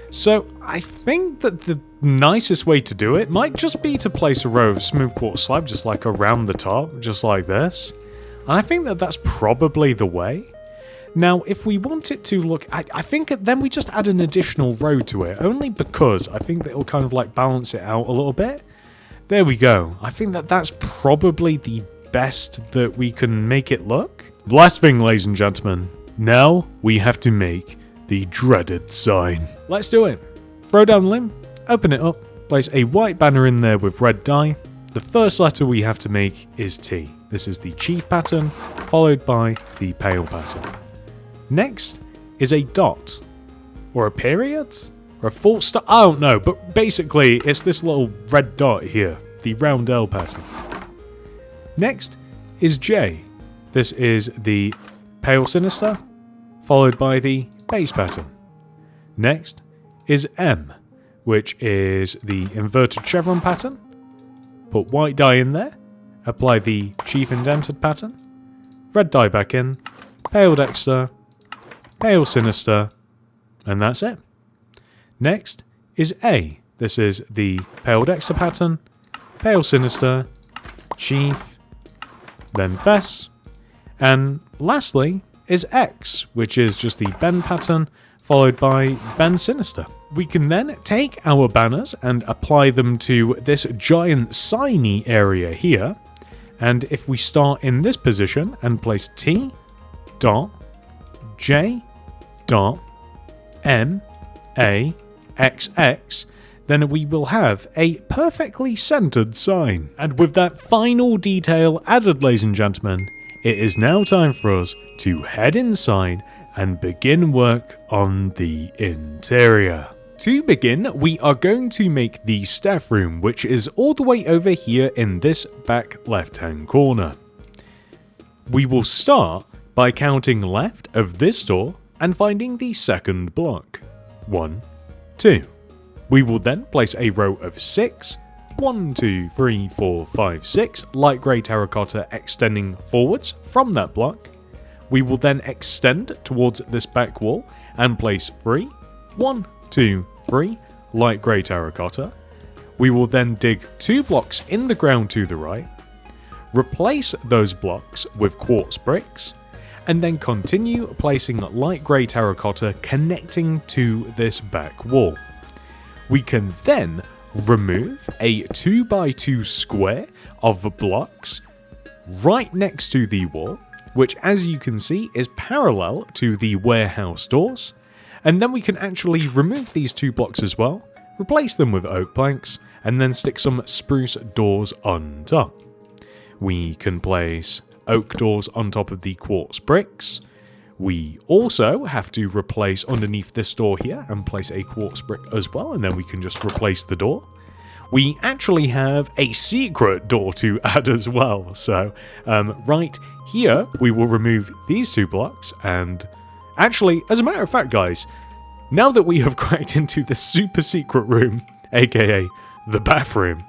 So I think that the nicest way to do it might just be to place a row of smooth quartz slab just like around the top, just like this. And I think that that's probably the way. Now, if we want it to look, I think then we just add an additional row to it, only because I think that it'll kind of like balance it out a little bit. There we go. I think that that's probably the best that we can make it look. Last thing, ladies and gentlemen, now we have to make the dreaded sign. Let's do it. Throw down a limb, open it up, place a white banner in there with red dye. The first letter we have to make is T. This is the chief pattern, followed by the pale pattern. Next is a dot, or a period, or a full stop, I don't know, but basically it's this little red dot here, the round L pattern. Next is J. This is the pale sinister, followed by the base pattern. Next is M, which is the inverted chevron pattern. Put white dye in there, apply the chief indented pattern, red dye back in, pale dexter, pale sinister, and that's it. Next is A. This is the pale dexter pattern, pale sinister, chief, then fess, and lastly is X, which is just the bend pattern, followed by bend sinister. We can then take our banners and apply them to this giant signy area here, and if we start in this position and place T, dot, J, dot, M, A, XX, then we will have a perfectly centered sign. And with that final detail added, ladies and gentlemen, it is now time for us to head inside and begin work on the interior. To begin, we are going to make the staff room, which is all the way over here in this back left-hand corner. We will start by counting left of this door and finding the second block. 1, 2. We will then place a row of 6, 1, 2, 3, 4, 5, 6 light grey terracotta extending forwards from that block. We will then extend towards this back wall and place 3, 1, 2, 3 light grey terracotta. We will then dig 2 blocks in the ground to the right, replace those blocks with quartz bricks, and then continue placing light grey terracotta connecting to this back wall. We can then remove a 2x2 square of blocks right next to the wall, which as you can see is parallel to the warehouse doors, and then we can actually remove these 2 blocks as well, replace them with oak planks, and then stick some spruce doors on top. We can place oak doors on top of the quartz bricks. We also have to replace underneath this door here and place a quartz brick as well, and then we can just replace the door. We actually have a secret door to add as well, so right here we will remove these 2 blocks, and actually, as a matter of fact guys, now that we have cracked into the super secret room, aka the bathroom,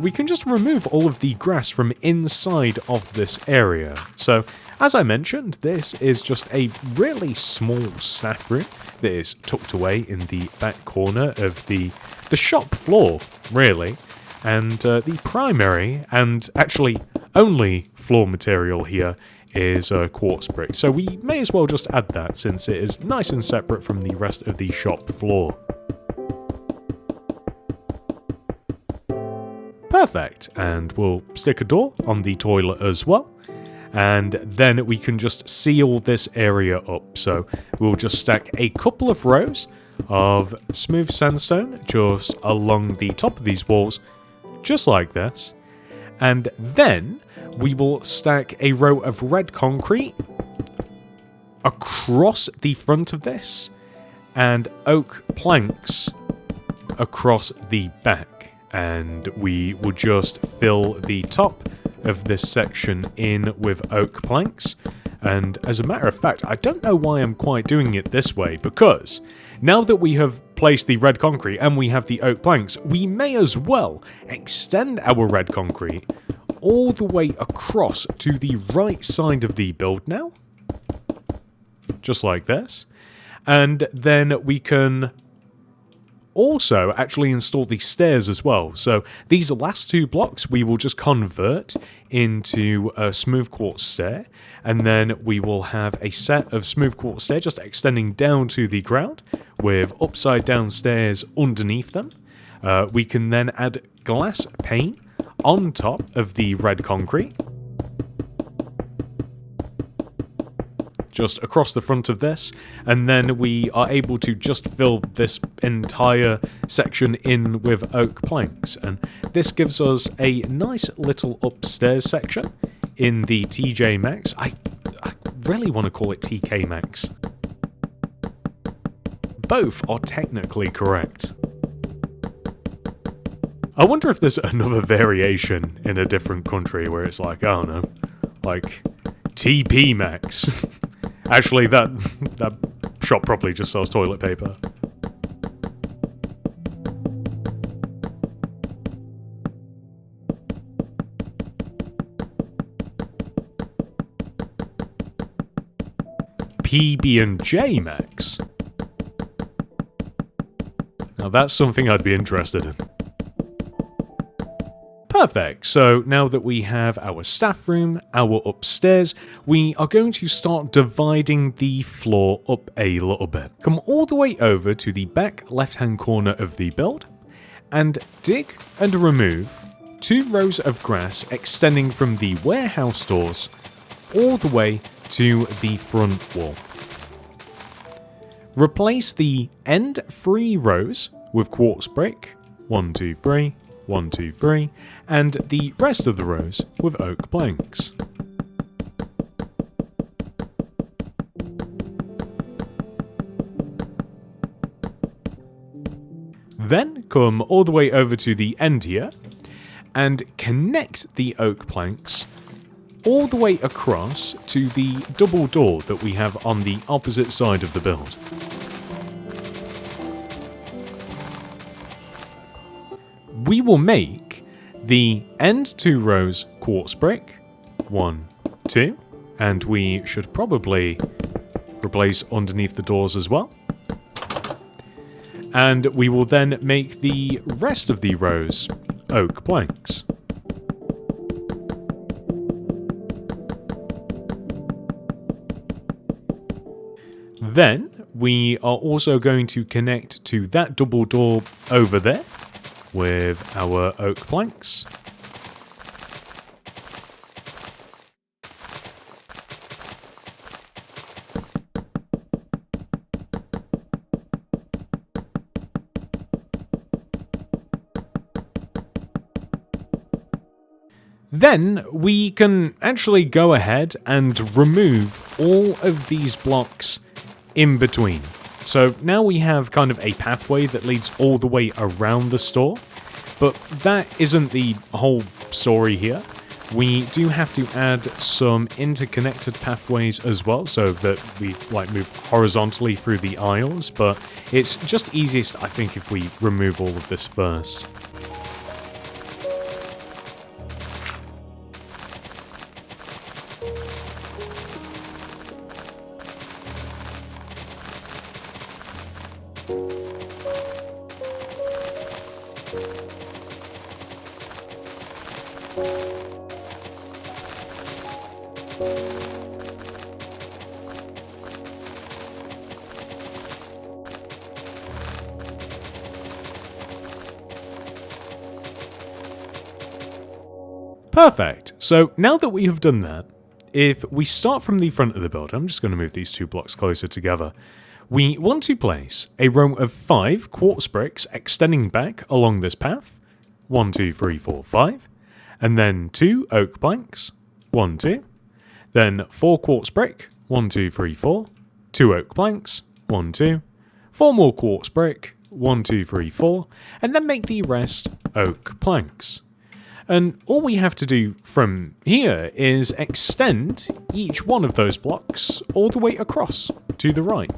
we can just remove all of the grass from inside of this area. So, as I mentioned, this is just a really small staff room that is tucked away in the back corner of the shop floor, really. And the primary, and actually only floor material here, is quartz brick. So we may as well just add that, since it is nice and separate from the rest of the shop floor. Perfect, and we'll stick a door on the toilet as well, and then we can just seal this area up. So we'll just stack a couple of rows of smooth sandstone just along the top of these walls, just like this, and then we will stack a row of red concrete across the front of this and oak planks across the back. And we will just fill the top of this section in with oak planks. And as a matter of fact, I don't know why I'm quite doing it this way, because now that we have placed the red concrete and we have the oak planks, we may as well extend our red concrete all the way across to the right side of the build now. Just like this. And then we can also actually install the stairs as well. So these last 2 blocks we will just convert into a smooth quartz stair, and then we will have a set of smooth quartz stairs just extending down to the ground with upside down stairs underneath them. We can then add glass pane on top of the red concrete, just across the front of this, and then we are able to just fill this entire section in with oak planks, and this gives us a nice little upstairs section in the TJ Maxx. I really want to call it TK Maxx. Both are technically correct. I wonder if there's another variation in a different country where it's like, I don't know, like TP Maxx. Actually, that shop probably just sells toilet paper. PB&J Maxx. Now that's something I'd be interested in. Perfect, so now that we have our staff room, our upstairs, we are going to start dividing the floor up a little bit. Come all the way over to the back left-hand corner of the build, and dig and remove 2 rows of grass extending from the warehouse doors all the way to the front wall. Replace the end 3 rows with quartz brick, 1, 2, 3, 1, 2, 3, and the rest of the rows with oak planks. Then come all the way over to the end here, and connect the oak planks all the way across to the double door that we have on the opposite side of the build. We will make the end 2 rows quartz brick, 1, 2, and we should probably replace underneath the doors as well. And we will then make the rest of the rows oak planks. Then we are also going to connect to that double door over there with our oak planks. Then we can actually go ahead and remove all of these blocks in between. So now we have kind of a pathway that leads all the way around the store, but that isn't the whole story here. We do have to add some interconnected pathways as well, so that we move horizontally through the aisles, but it's just easiest, I think, if we remove all of this first. Perfect. So now that we have done that, if we start from the front of the build, I'm just going to move these 2 blocks closer together. We want to place a row of 5 quartz bricks extending back along this path. 1, 2, 3, 4, 5. And then 2 oak planks. 1, 2. Then 4 quartz brick. 1, 2, 3, 4. 2 oak planks. 1, 2. 4 more quartz brick. 1, 2, 3, 4. And then make the rest oak planks. And all we have to do from here is extend each one of those blocks all the way across to the right.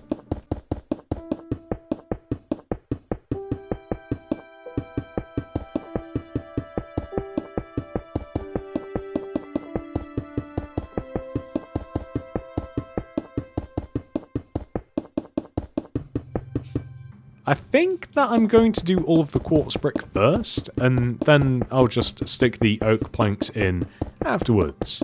I think that I'm going to do all of the quartz brick first, and then I'll just stick the oak planks in afterwards.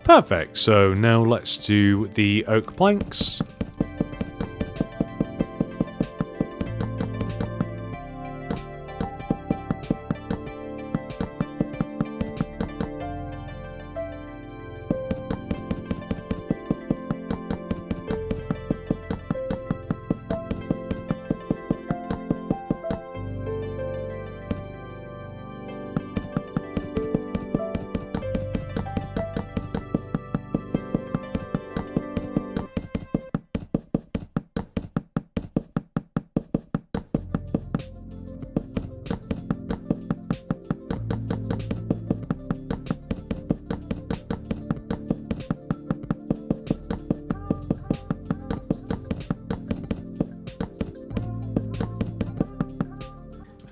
Perfect, so now let's do the oak planks.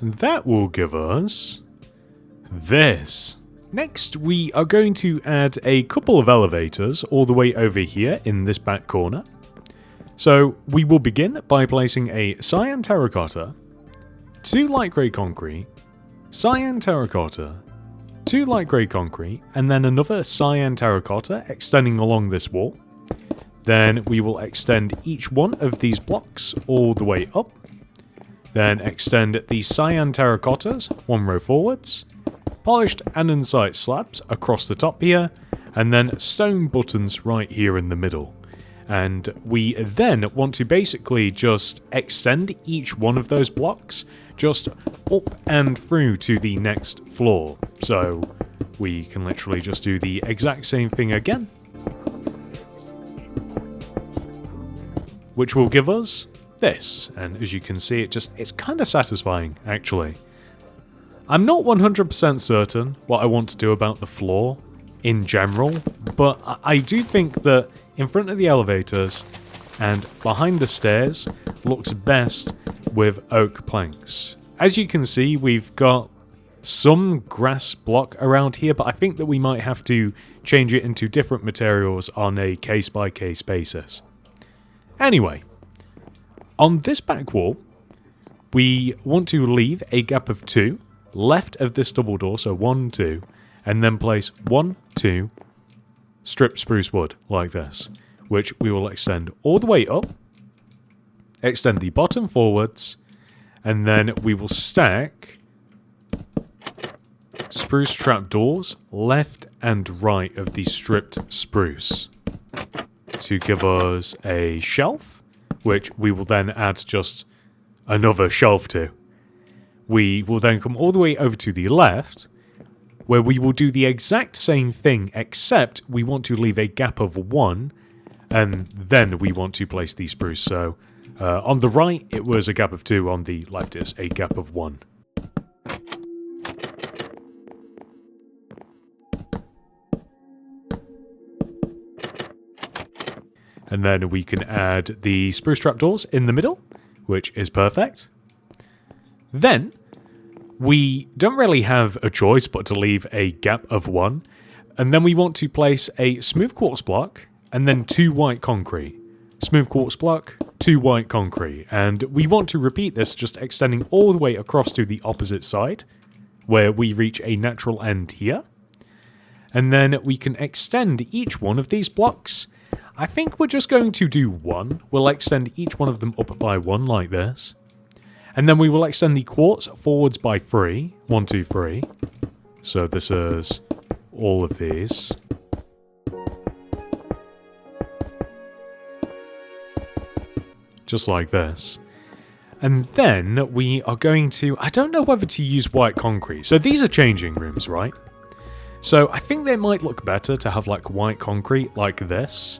That will give us this. Next, we are going to add a couple of elevators all the way over here in this back corner. So we will begin by placing a cyan terracotta, 2 light grey concrete, cyan terracotta, 2 light grey concrete, and then another cyan terracotta extending along this wall. Then we will extend each one of these blocks all the way up. Then extend the cyan terracottas 1 row forwards, polished andesite slabs across the top here, and then stone buttons right here in the middle. And we then want to basically just extend each one of those blocks just up and through to the next floor. So we can literally just do the exact same thing again, which will give us this. And as you can see, it's kind of satisfying, actually. I'm not 100% certain what I want to do about the floor in general, but I do think that in front of the elevators and behind the stairs looks best with oak planks. As you can see, we've got some grass block around here, but I think that we might have to change it into different materials on a case-by-case basis. Anyway, on this back wall, we want to leave a gap of 2 left of this double door, so 1, 2, and then place 1, 2 strip spruce wood like this, which we will extend all the way up, extend the bottom forwards, and then we will stack spruce trapdoors left and right of the stripped spruce to give us a shelf, which we will then add just another shelf to. We will then come all the way over to the left, where we will do the exact same thing, except we want to leave a gap of 1, and then we want to place the spruce. So on the right, it was a gap of 2, on the left is a gap of 1. And then we can add the spruce trapdoors in the middle, which is perfect. Then we don't really have a choice but to leave a gap of 1, and then we want to place a smooth quartz block and then 2 white concrete. Smooth quartz block, 2 white concrete, and we want to repeat this, just extending all the way across to the opposite side, where we reach a natural end here. And then we can extend each one of these blocks. I think we're just going to do 1. We'll extend each one of them up by 1 like this. And then we will extend the quartz forwards by 3. 1, 2, 3. So this is all of these. Just like this. And then we are going to... I don't know whether to use white concrete. So these are changing rooms, right? So I think they might look better to have like white concrete like this.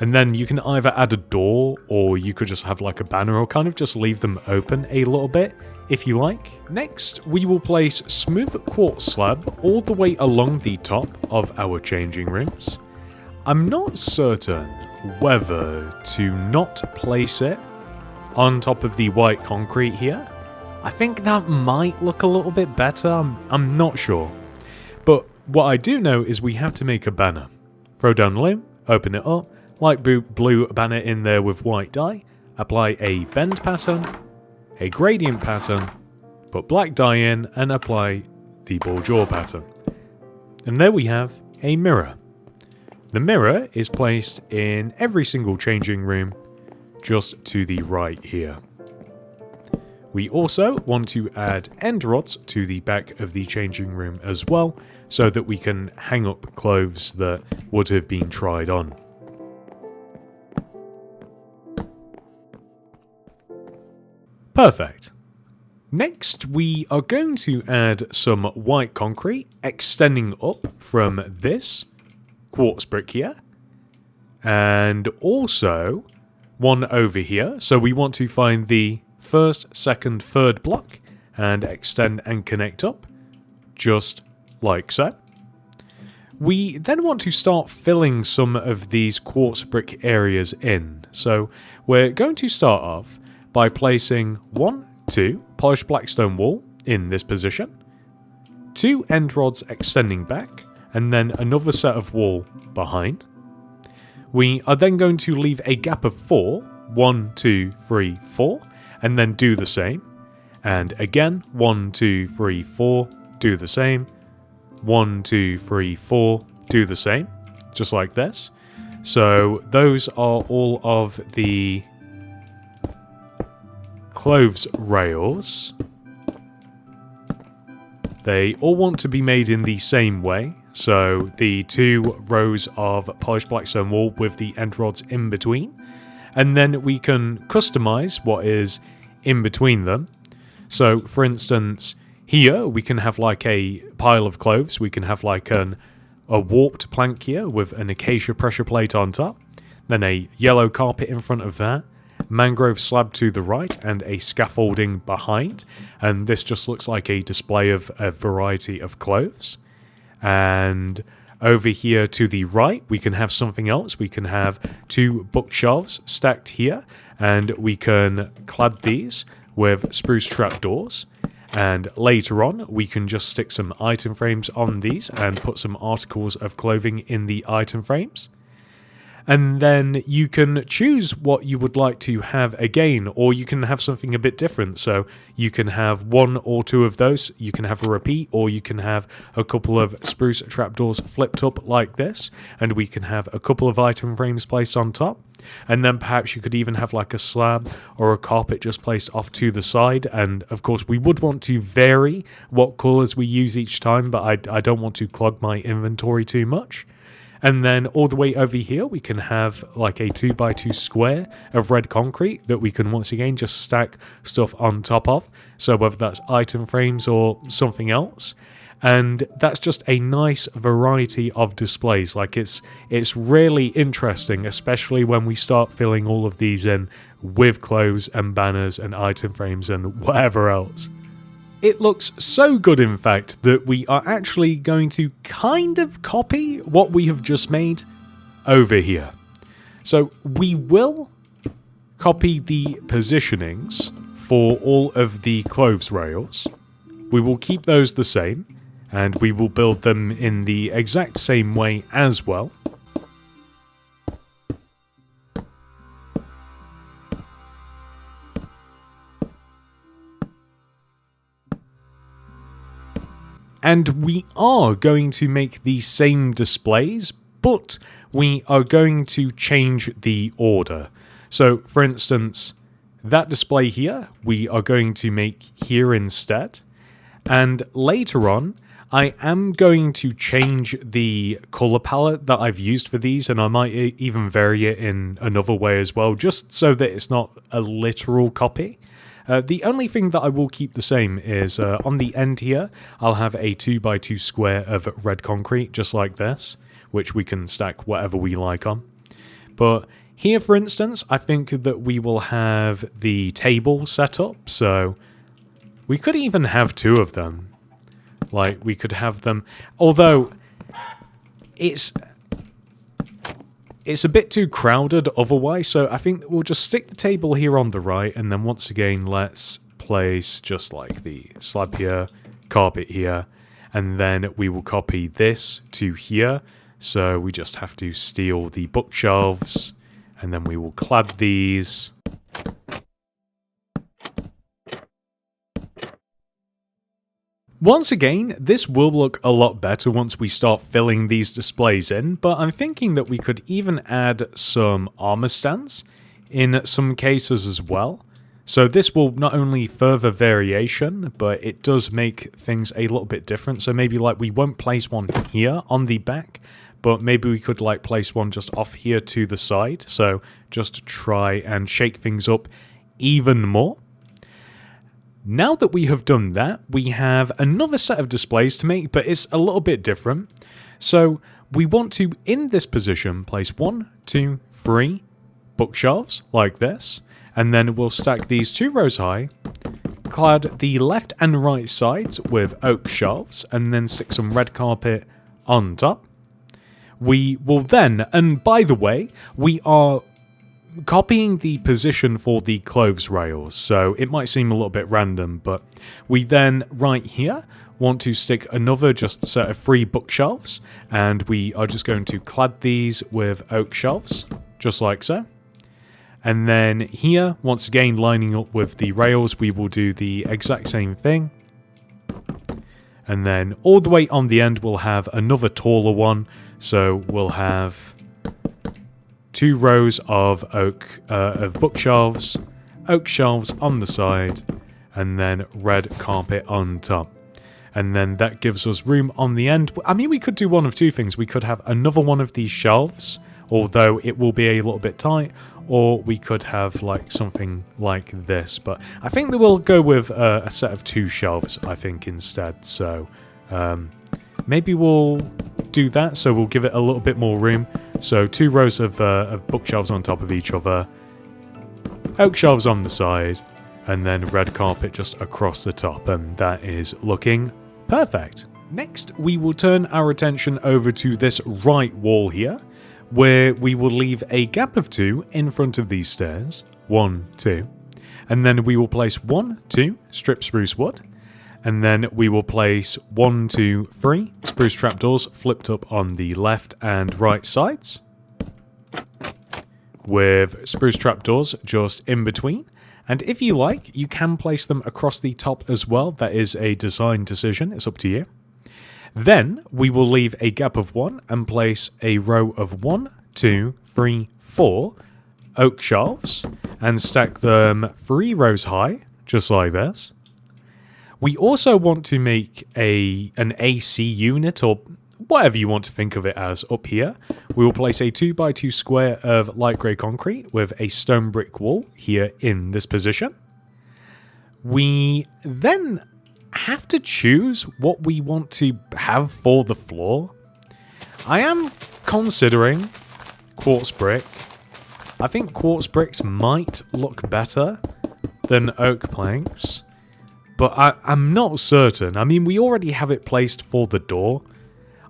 And then you can either add a door, or you could just have like a banner, or kind of just leave them open a little bit, if you like. Next, we will place smooth quartz slab all the way along the top of our changing rooms. I'm not certain whether to not place it on top of the white concrete here. I think that might look a little bit better, I'm not sure. But what I do know is we have to make a banner. Throw down the loom, open it up, light blue banner in there with white dye, apply a bend pattern, a gradient pattern, put black dye in, and apply the ball jaw pattern. And there we have a mirror. The mirror is placed in every single changing room, just to the right here. We also want to add end rods to the back of the changing room as well, so that we can hang up clothes that would have been tried on. Perfect. Next, we are going to add some white concrete extending up from this quartz brick here, and also one over here. So we want to find the first, second, third block and extend and connect up, just like so. We then want to start filling some of these quartz brick areas in. So we're going to start off by placing 1, 2 polished black stone wall in this position, 2 end rods extending back, and then another set of wall behind. We are then going to leave a gap of 4, 1, 2, 3, 4, and then do the same. And again, 1, 2, 3, 4, do the same. 1, 2, 3, 4, do the same. Just like this. So those are all of the clothes rails. They all want to be made in the same way. So the 2 rows of polished black stone wall with the end rods in between. And then we can customize what is in between them. So for instance, here we can have like a pile of clothes. We can have like a warped plank here with an acacia pressure plate on top. Then a yellow carpet in front of that. Mangrove slab to the right and a scaffolding behind. And this just looks like a display of a variety of clothes. And over here to the right, we can have something else. We can have 2 bookshelves stacked here, and we can clad these with spruce trapdoors. And later on, we can just stick some item frames on these and put some articles of clothing in the item frames. And then you can choose what you would like to have again, or you can have something a bit different. So you can have 1 or 2 of those, you can have a repeat, or you can have a couple of spruce trapdoors flipped up like this, and we can have a couple of item frames placed on top. And then perhaps you could even have like a slab or a carpet just placed off to the side. And of course we would want to vary what colours we use each time, but I don't want to clog my inventory too much. And then all the way over here, we can have like a 2x2 square of red concrete that we can once again just stack stuff on top of. So whether that's item frames or something else. And that's just a nice variety of displays. Like it's really interesting, especially when we start filling all of these in with clothes and banners and item frames and whatever else. It looks so good, in fact, that we are actually going to kind of copy what we have just made over here. So we will copy the positionings for all of the clothes rails. We will keep those the same, and we will build them in the exact same way as well. And we are going to make the same displays, but we are going to change the order. So, for instance, that display here, we are going to make here instead. And later on, I am going to change the color palette that I've used for these, and I might even vary it in another way as well, just so that it's not a literal copy. The only thing that I will keep the same is on the end here, I'll have a 2x2 square of red concrete, just like this, which we can stack whatever we like on. But here, for instance, I think that we will have the table set up, so we could even have 2 of them. Like, we could have them, although it's a bit too crowded otherwise, so I think we'll just stick the table here on the right, and then once again, let's place just like the slab here, carpet here, and then we will copy this to here. So we just have to steal the bookshelves, and then we will clad these. Once again, this will look a lot better once we start filling these displays in, but I'm thinking that we could even add some armor stands in some cases as well. So this will not only further variation, but it does make things a little bit different. So maybe like we won't place one here on the back, but maybe we could like place one just off here to the side. So just to try and shake things up even more. Now that we have done that, we have another set of displays to make, but it's a little bit different. So we want to, in this position, place 1, 2, 3 bookshelves like this, and then we'll stack these 2 rows high, clad the left and right sides with oak shelves, and then stick some red carpet on top. We will then, and by the way, we are copying the position for the clothes rails, so it might seem a little bit random, but we then right here want to stick another just set of 3 bookshelves, and we are just going to clad these with oak shelves, just like so. And then here, once again lining up with the rails, we will do the exact same thing. And then all the way on the end we'll have another taller one, so we'll have 2 rows of bookshelves, oak shelves on the side, and then red carpet on top. And then that gives us room on the end. I mean, we could do one of two things. We could have another one of these shelves, although it will be a little bit tight, or we could have like something like this. But I think that we'll go with a set of 2 shelves, I think, instead. So maybe we'll do that. So we'll give it a little bit more room. So 2 rows of bookshelves on top of each other, oak shelves on the side, and then red carpet just across the top. And that is looking perfect. Next, we will turn our attention over to this right wall here, where we will leave a gap of 2 in front of these stairs. 1, 2. And then we will place 1, 2 strip spruce wood. And then we will place 1, 2, 3 spruce trapdoors flipped up on the left and right sides, with spruce trapdoors just in between. And if you like, you can place them across the top as well. That is a design decision. It's up to you. Then we will leave a gap of 1 and place a row of 1, 2, 3, 4 oak shelves and stack them 3 rows high, just like this. We also want to make an AC unit, or whatever you want to think of it as, up here. We will place a 2x2 square of light grey concrete with a stone brick wall here in this position. We then have to choose what we want to have for the floor. I am considering quartz brick. I think quartz bricks might look better than oak planks, but I'm not certain. I mean, we already have it placed for the door.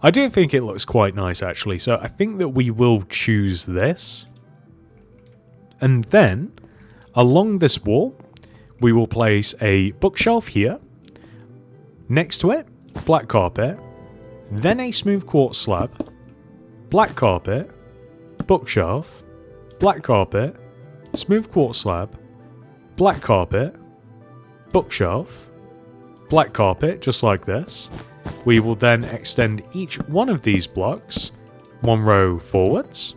I do think it looks quite nice, actually, so I think that we will choose this. And then, along this wall, we will place a bookshelf here. Next to it, black carpet, then a smooth quartz slab, black carpet, bookshelf, black carpet, smooth quartz slab, black carpet, bookshelf, black carpet, just like this. We will then extend each one of these blocks 1 row forwards.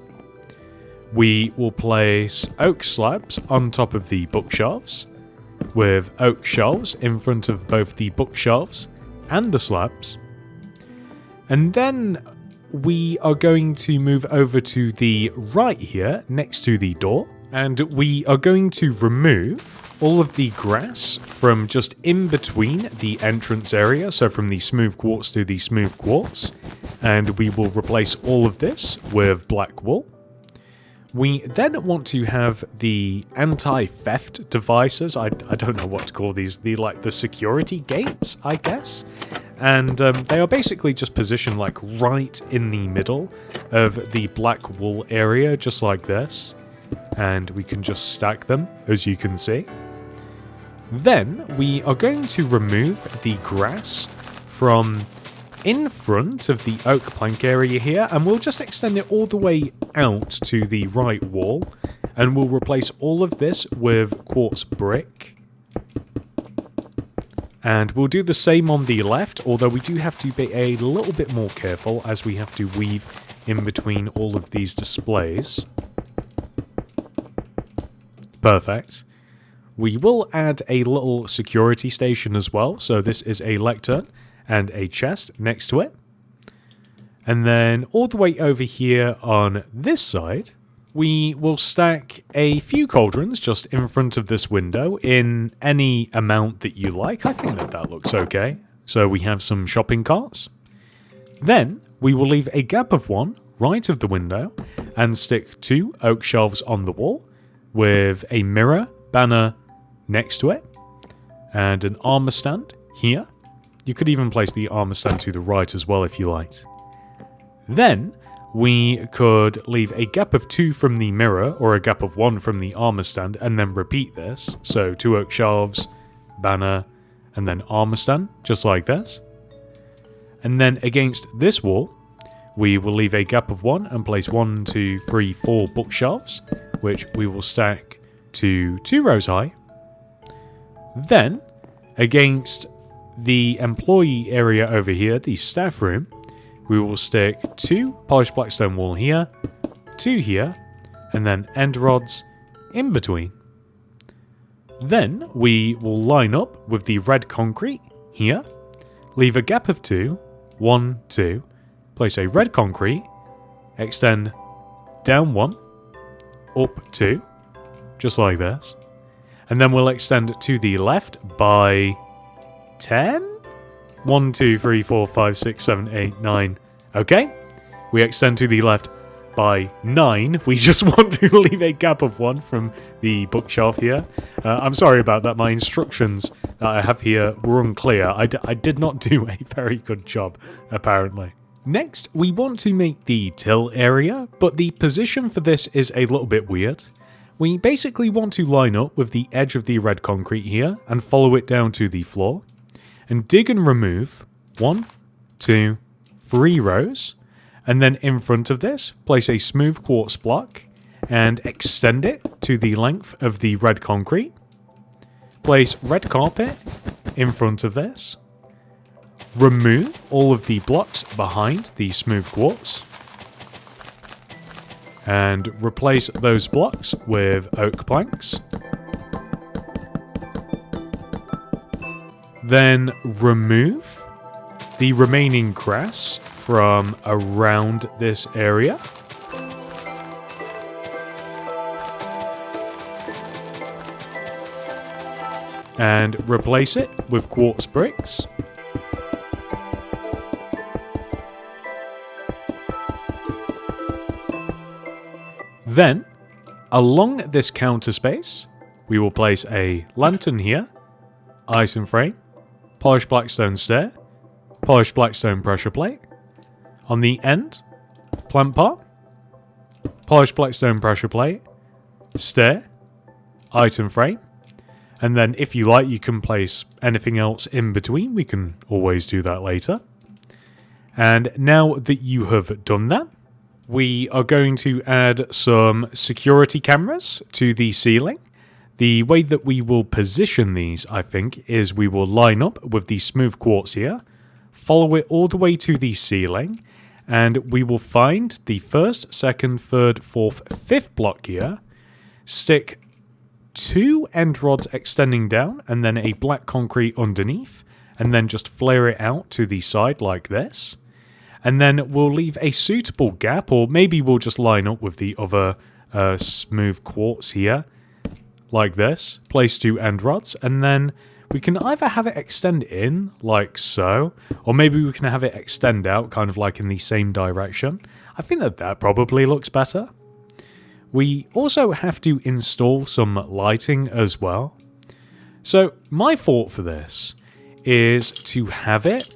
We will place oak slabs on top of the bookshelves, with oak shelves in front of both the bookshelves and the slabs. And then we are going to move over to the right here, next to the door, and we are going to remove all of the grass from just in between the entrance area, so from the smooth quartz to the smooth quartz, and we will replace all of this with black wool. We then want to have the anti-theft devices. I don't know what to call these. The security gates, I guess. And they are basically just positioned like right in the middle of the black wool area, just like this. And we can just stack them, as you can see. Then we are going to remove the grass from in front of the oak plank area here, and we'll just extend it all the way out to the right wall, and we'll replace all of this with quartz brick. And we'll do the same on the left, although we do have to be a little bit more careful as we have to weave in between all of these displays. Perfect. We will add a little security station as well, so this is a lectern and a chest next to it. And then all the way over here on this side, we will stack a few cauldrons just in front of this window in any amount that you like. I think that looks okay. So we have some shopping carts. Then we will leave a gap of 1 right of the window and stick 2 oak shelves on the wall with a mirror banner next to it and an armor stand here. You could even place the armor stand to the right as well if you liked. Then we could leave a gap of 2 from the mirror or a gap of 1 from the armor stand and then repeat this. So 2 oak shelves, banner, and then armor stand, just like this. And then against this wall, we will leave a gap of 1 and place 1, 2, 3, 4 bookshelves, which we will stack to 2 rows high. Then, against the employee area over here, the staff room, we will stick 2 polished black stone wall here, 2 here, and then end rods in between. Then we will line up with the red concrete here, leave a gap of 2, 1, 2, place a red concrete, extend down 1, up 2, just like this. And then we'll extend to the left by 10? 1, 2, 3, 4, 5, 6, 7, 8, 9. Okay. We extend to the left by 9. We just want to leave a gap of 1 from the bookshelf here. I'm sorry about that. My instructions that I have here were unclear. I did not do a very good job, apparently. Next, we want to make the till area, but the position for this is a little bit weird. We basically want to line up with the edge of the red concrete here and follow it down to the floor. And dig and remove 1, 2, 3 rows. And then in front of this, place a smooth quartz block and extend it to the length of the red concrete. Place red carpet in front of this. Remove all of the blocks behind the smooth quartz. And replace those blocks with oak planks. Then remove the remaining grass from around this area. And replace it with quartz bricks. Then, along this counter space, we will place a lantern here, item frame, polished blackstone stair, polished blackstone pressure plate. On the end, plant pot, polished blackstone pressure plate, stair, item frame. And then if you like, you can place anything else in between. We can always do that later. And now that you have done that, we are going to add some security cameras to the ceiling. The way that we will position these, I think, is we will line up with the smooth quartz here, follow it all the way to the ceiling, and we will find the first, second, third, fourth, fifth block here, stick 2 end rods extending down, and then a black concrete underneath, and then just flare it out to the side like this. And then we'll leave a suitable gap, or maybe we'll just line up with the other smooth quartz here, like this. Place 2 end rods, and then we can either have it extend in, like so, or maybe we can have it extend out, kind of like in the same direction. I think that probably looks better. We also have to install some lighting as well. So my thought for this is to have it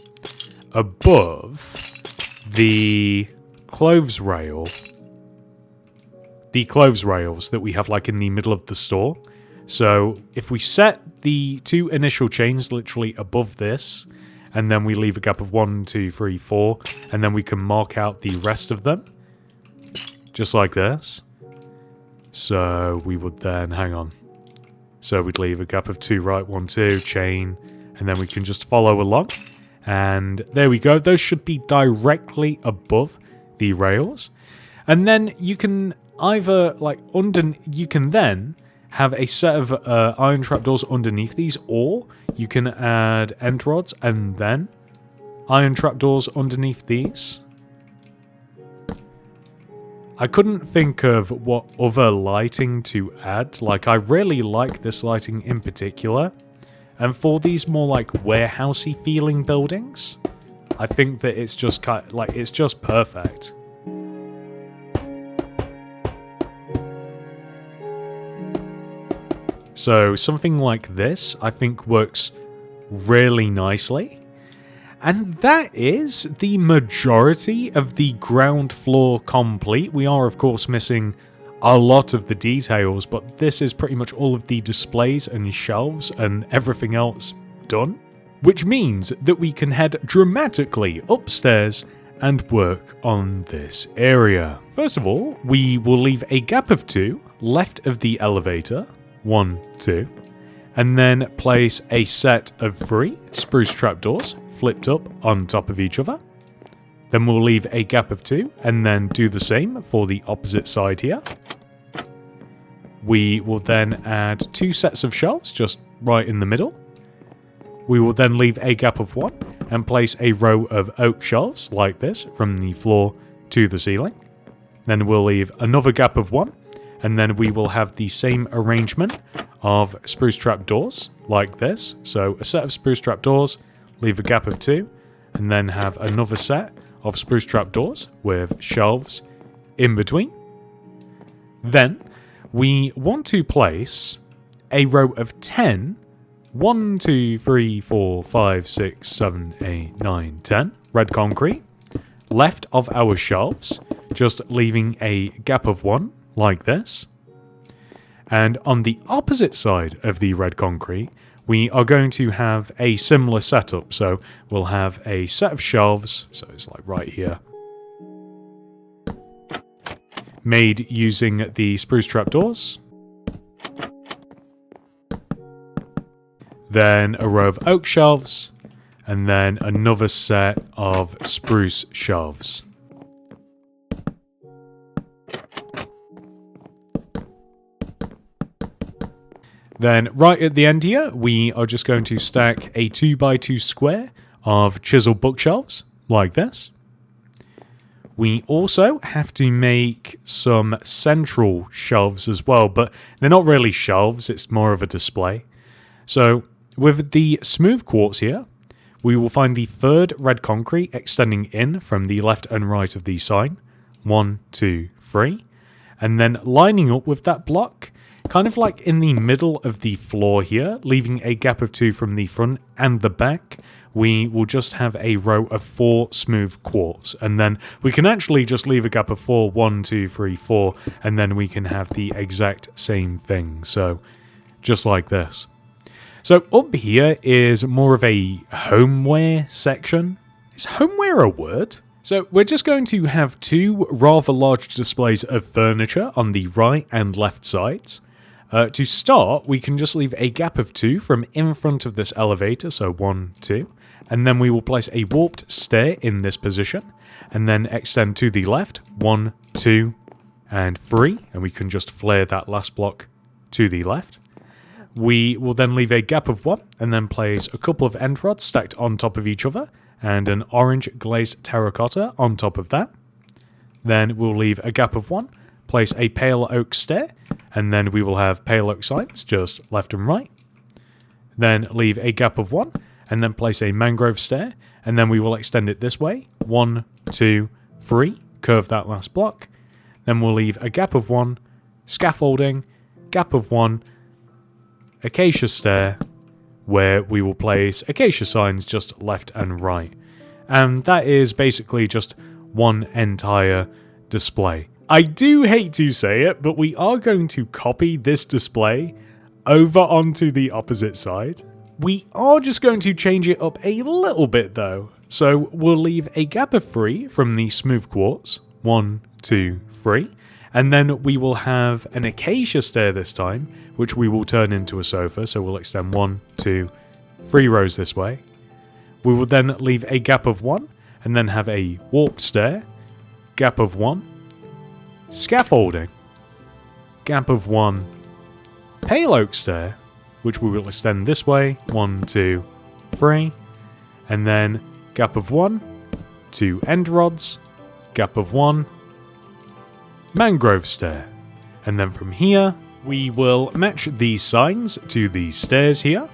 above the clothes rails that we have like in the middle of the store. So if we set the 2 initial chains literally above this, and then we leave a gap of 1, 2, 3, 4, and then we can mark out the rest of them, just like this. So we would then, hang on. So we'd leave a gap of 2, right, 1, 2, chain, and then we can just follow along. And there we go. Those should be directly above the rails. And then you can either, like, you can then have a set of iron trapdoors underneath these, or you can add end rods and then iron trapdoors underneath these. I couldn't think of what other lighting to add. Like, I really like this lighting in particular. And for these more like warehousey feeling buildings, I think that it's just kind of, like, it's just perfect. So something like this, I think, works really nicely. And that is the majority of the ground floor complete. We are, of course, missing a lot of the details, but this is pretty much all of the displays and shelves and everything else done. Which means that we can head dramatically upstairs and work on this area. First of all, we will leave a gap of 2 left of the elevator. 1, 2. And then place a set of 3 spruce trapdoors flipped up on top of each other. Then we'll leave a gap of 2 and then do the same for the opposite side here. We will then add 2 sets of shelves just right in the middle. We will then leave a gap of 1 and place a row of oak shelves like this from the floor to the ceiling. Then we'll leave another gap of 1, and then we will have the same arrangement of spruce trap doors like this. So a set of spruce trap doors, leave a gap of 2, and then have another set of spruce trap doors with shelves in between. Then we want to place a row of 10, 1, 2, 3, 4, 5, 6, 7, 8, 9, 10 red concrete left of our shelves, just leaving a gap of 1 like this. And on the opposite side of the red concrete, we are going to have a similar setup. So we'll have a set of shelves, so it's like right here, made using the spruce trapdoors. Then a row of oak shelves, and then another set of spruce shelves. Then right at the end here, we are just going to stack a 2x2 square of chiseled bookshelves, like this. We also have to make some central shelves as well, but they're not really shelves, it's more of a display. So with the smooth quartz here, we will find the third red concrete extending in from the left and right of the sign. 1, 2, 3. And then lining up with that block, kind of like in the middle of the floor here, leaving a gap of 2 from the front and the back, we will just have a row of 4 smooth quartz. And then we can actually just leave a gap of 4, 1, 2, 3, 4, and then we can have the exact same thing. So just like this. So up here is more of a homeware section. Is homeware a word? So we're just going to have 2 rather large displays of furniture on the right and left sides. To start, we can just leave a gap of 2 from in front of this elevator, so 1, 2, and then we will place a warped stair in this position, and then extend to the left, 1, 2, and 3, and we can just flare that last block to the left. We will then leave a gap of 1, and then place a couple of end rods stacked on top of each other, and an orange glazed terracotta on top of that. Then we'll leave a gap of 1, place a pale oak stair, and then we will have pale oak signs just left and right. Then leave a gap of 1, and then place a mangrove stair, and then we will extend it this way. 1, 2, 3, curve that last block. Then we'll leave a gap of 1, scaffolding, gap of 1, acacia stair, where we will place acacia signs just left and right. And that is basically just one entire display. I do hate to say it, but we are going to copy this display over onto the opposite side. We are just going to change it up a little bit though. So we'll leave a gap of 3 from the smooth quartz. 1, 2, 3. And then we will have an acacia stair this time, which we will turn into a sofa. So we'll extend 1, 2, 3 rows this way. We will then leave a gap of 1, and then have a warped stair, gap of 1, scaffolding, gap of 1, pale oak stair, which we will extend this way, 1, 2, 3, and then gap of 1, 2 end rods, gap of 1, mangrove stair. And then from here, we will match these signs to these stairs here.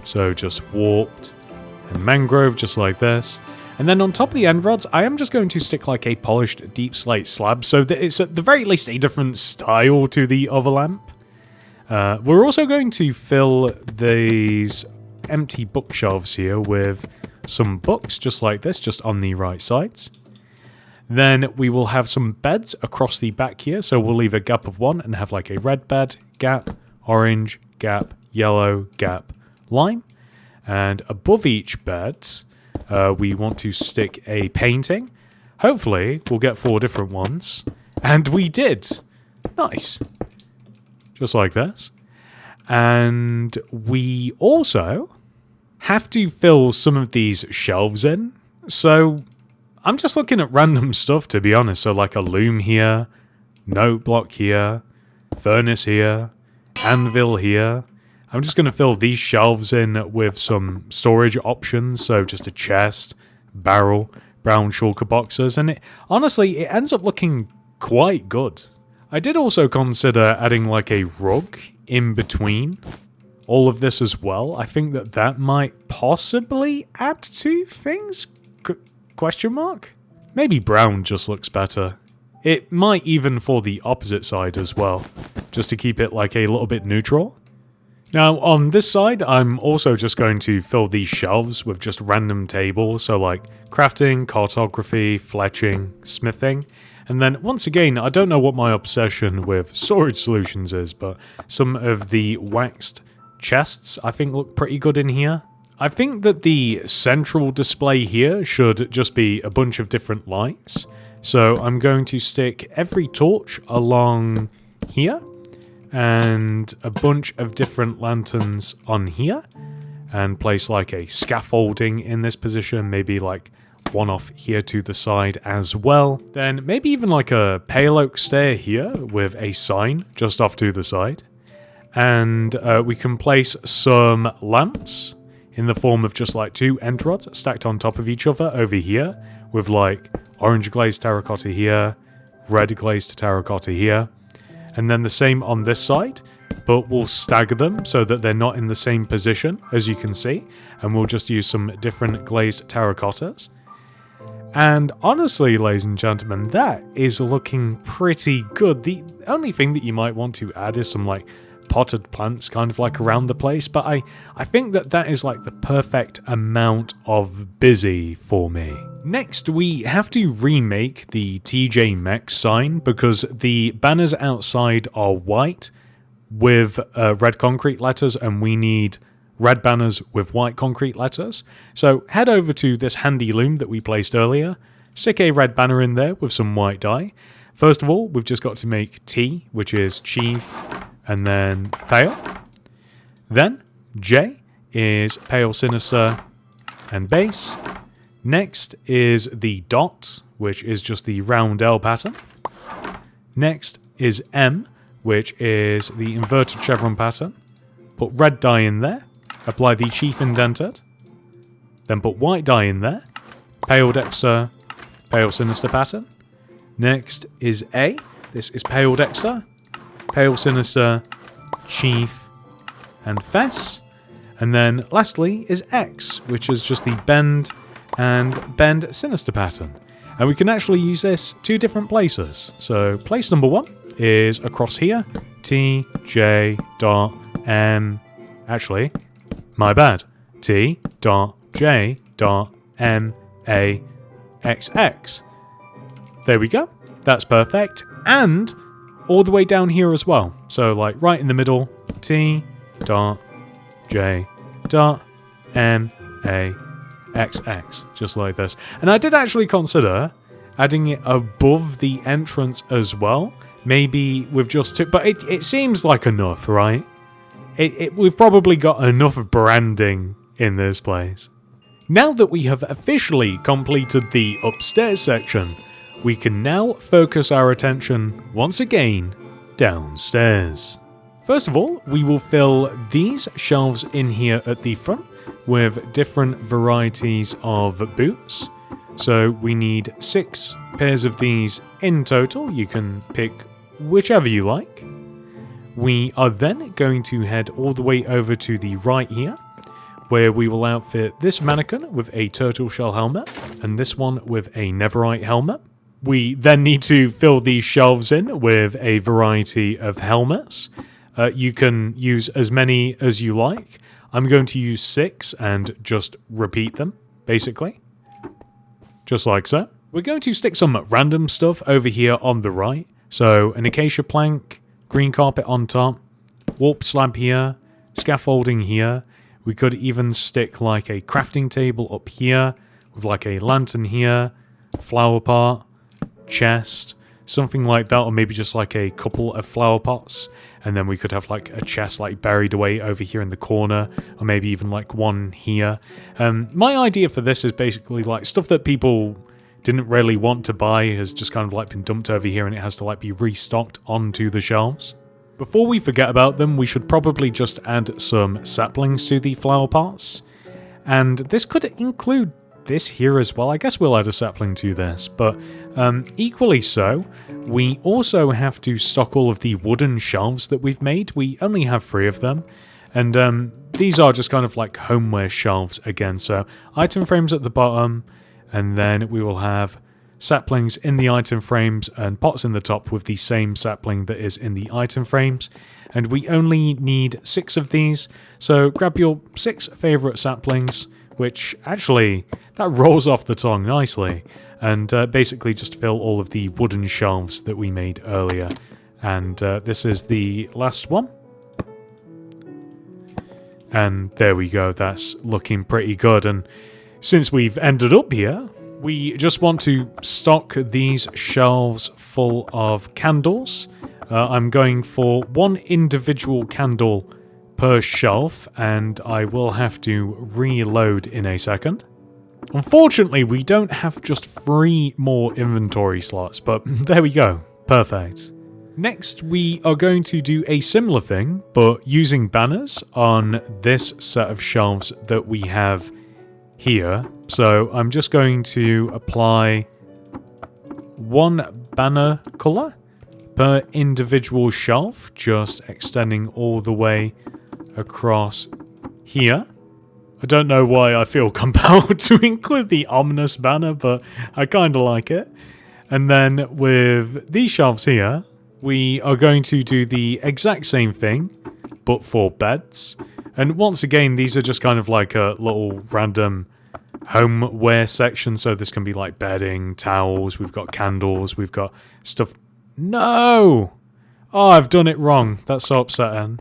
So just warped and mangrove just like this. And then on top of the end rods, I am just going to stick like a polished deep slate slab so that it's at the very least a different style to the other lamp. We're also going to fill these empty bookshelves here with some books just like this, just on the right sides. Then we will have some beds across the back here, so we'll leave a gap of 1 and have like a red bed, gap, orange, gap, yellow, gap, lime. And above each bed, we want to stick a painting. Hopefully, we'll get 4 different ones. And we did! Nice. Just like this. And we also have to fill some of these shelves in. So I'm just looking at random stuff, to be honest. So like a loom here, note block here, furnace here, anvil here. I'm just going to fill these shelves in with some storage options. So just a chest, barrel, brown shulker boxes, and honestly, it ends up looking quite good. I did also consider adding like a rug in between all of this as well. I think that might possibly add to things? Question mark? Maybe brown just looks better. It might even for the opposite side as well, just to keep it like a little bit neutral. Now on this side, I'm also just going to fill these shelves with just random tables, so like crafting, cartography, fletching, smithing. And then once again, I don't know what my obsession with storage solutions is, but some of the waxed chests I think look pretty good in here. I think that the central display here should just be a bunch of different lights. So I'm going to stick every torch along here and a bunch of different lanterns on here and place like a scaffolding in this position, maybe like one off here to the side as well. Then maybe even like a pale oak stair here with a sign just off to the side. And we can place some lamps in the form of just like 2 end rods stacked on top of each other over here with like orange glazed terracotta here, red glazed terracotta here. And then the same on this side, but we'll stagger them so that they're not in the same position, as you can see. And we'll just use some different glazed terracottas. And honestly, ladies and gentlemen, that is looking pretty good. The only thing that you might want to add is some like potted plants kind of like around the place, but I think that is like the perfect amount of busy for me. Next, we have to remake the TK Maxx sign because the banners outside are white with red concrete letters, and we need red banners with white concrete letters. So head over to this handy loom that we placed earlier, stick a red banner in there with some white dye. First of all, we've just got to make T, which is chief, and then pale. Then J is pale, sinister, and base. Next is the dot, which is just the round L pattern. Next is M, which is the inverted chevron pattern. Put red dye in there. Apply the chief indented. Then put white dye in there. Pale Dexter, pale sinister pattern. Next is A. This is pale Dexter, pale sinister, chief, and fess. And then lastly is X, which is just the bend and bend sinister pattern. And we can actually use this 2 different places. So place number 1 is across here. T, J, dot, M. Actually, my bad. T, dot, J, dot, M, A, X, X. There we go. That's perfect. And all the way down here as well. So like right in the middle. T, dot, J, dot, M, A, XX, just like this. And I did actually consider adding it above the entrance as well, maybe with just 2, but it seems like enough, right? We've probably got enough branding in this place. Now that we have officially completed the upstairs section, we can now focus our attention once again downstairs. First of all, we will fill these shelves in here at the front with different varieties of boots. So we need 6 pairs of these in total. You can pick whichever you like. We are then going to head all the way over to the right here, where we will outfit this mannequin with a turtle shell helmet and this one with a netherite helmet. We then need to fill these shelves in with a variety of helmets. You can use as many as you like. I'm going to use 6 and just repeat them, basically. Just like so. We're going to stick some random stuff over here on the right. So an acacia plank, green carpet on top, warp slab here, scaffolding here. We could even stick like a crafting table up here with like a lantern here, flower pot, chest, something like that, or maybe just like a couple of flower pots, and then we could have like a chest like buried away over here in the corner, or maybe even like one here. My idea for this is basically like stuff that people didn't really want to buy has just kind of like been dumped over here, and it has to like be restocked onto the shelves. Before we forget about them, we should probably just add some saplings to the flower pots. And this could include this here as well. I guess we'll add a sapling to this, but equally so, we also have to stock all of the wooden shelves that we've made. We only have 3 of them, and these are just kind of like homeware shelves again. So item frames at the bottom, and then we will have saplings in the item frames and pots in the top with the same sapling that is in the item frames. And we only need 6 of these, so grab your 6 favorite saplings, which actually, that rolls off the tongue nicely, and basically just fill all of the wooden shelves that we made earlier. And this is the last one. And there we go, that's looking pretty good. And since we've ended up here, we just want to stock these shelves full of candles. I'm going for 1 individual candle per shelf, and I will have to reload in a second. Unfortunately, we don't have just 3 more inventory slots, but there we go. Perfect. Next, we are going to do a similar thing, but using banners on this set of shelves that we have here. So I'm just going to apply 1 banner color per individual shelf, just extending all the way across here. I don't know why I feel compelled to include the ominous banner, but I kind of like it. And then with these shelves here, we are going to do the exact same thing, but for beds. And once again, these are just kind of like a little random homeware section. So this can be like bedding, towels, we've got candles, we've got stuff. No! Oh, I've done it wrong. That's so upsetting.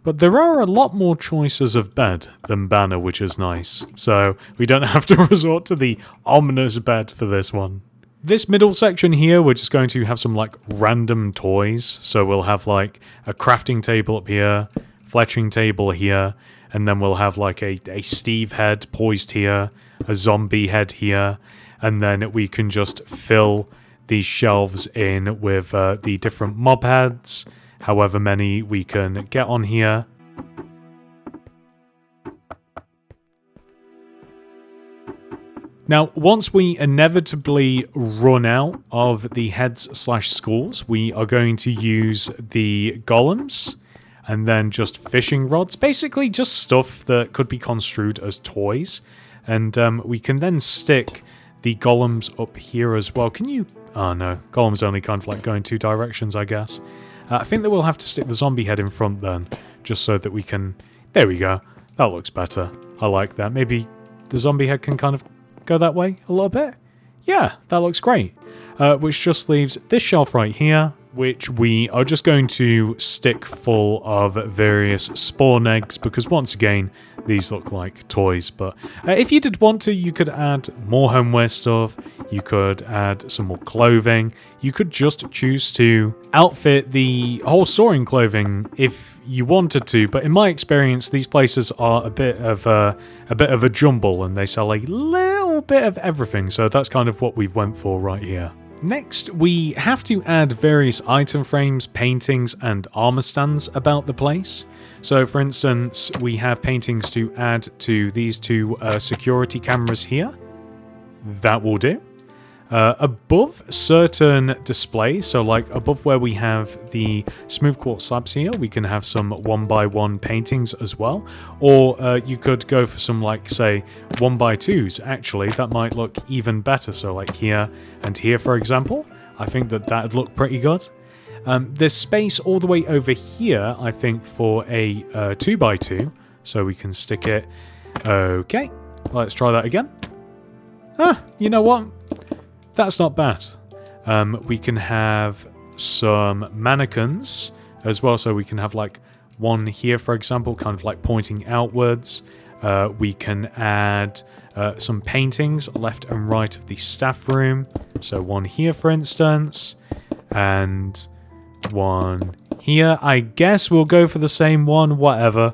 But there are a lot more choices of bed than banner, which is nice. So we don't have to resort to the ominous bed for this one. This middle section here, we're just going to have some like random toys. So we'll have like a crafting table up here, fletching table here, and then we'll have like a Steve head poised here, a zombie head here, and then we can just fill these shelves in with the different mob heads, however many we can get on here. Now, once we inevitably run out of the heads/skulls, we are going to use the golems and then just fishing rods, basically just stuff that could be construed as toys. And we can then stick the golems up here as well. Can you... Oh no, golems only kind of like go in 2 directions, I guess. I think that we'll have to stick the zombie head in front then, just so that we can... There we go. That looks better. I like that. Maybe the zombie head can kind of go that way a little bit. Yeah, that looks great. Which just leaves this shelf right here, which we are just going to stick full of various spawn eggs, because once again, these look like toys. But if you did want to, you could add more homeware stuff, you could add some more clothing, you could just choose to outfit the whole store in clothing if you wanted to, but in my experience, these places are a bit of a jumble, and they sell a little bit of everything, so that's kind of what we've went for right here. Next, we have to add various item frames, paintings, and armor stands about the place. So for instance, we have paintings to add to these 2 security cameras here. That will do. Above certain displays, so like above where we have the smooth quartz slabs here, we can have some 1x1 paintings as well. Or you could go for some like, say, 1x2s. Actually, that might look even better. So like here and here, for example. I think that that'd look pretty good. There's space all the way over here, I think, for a 2x2. So we can stick it. Okay, let's try that again. You know what? That's not bad. We can have some mannequins as well, so we can have like one here, for example, kind of like pointing outwards. We can add some paintings left and right of the staff room. So one here, for instance, and one Here, I guess we'll go for the same one, whatever.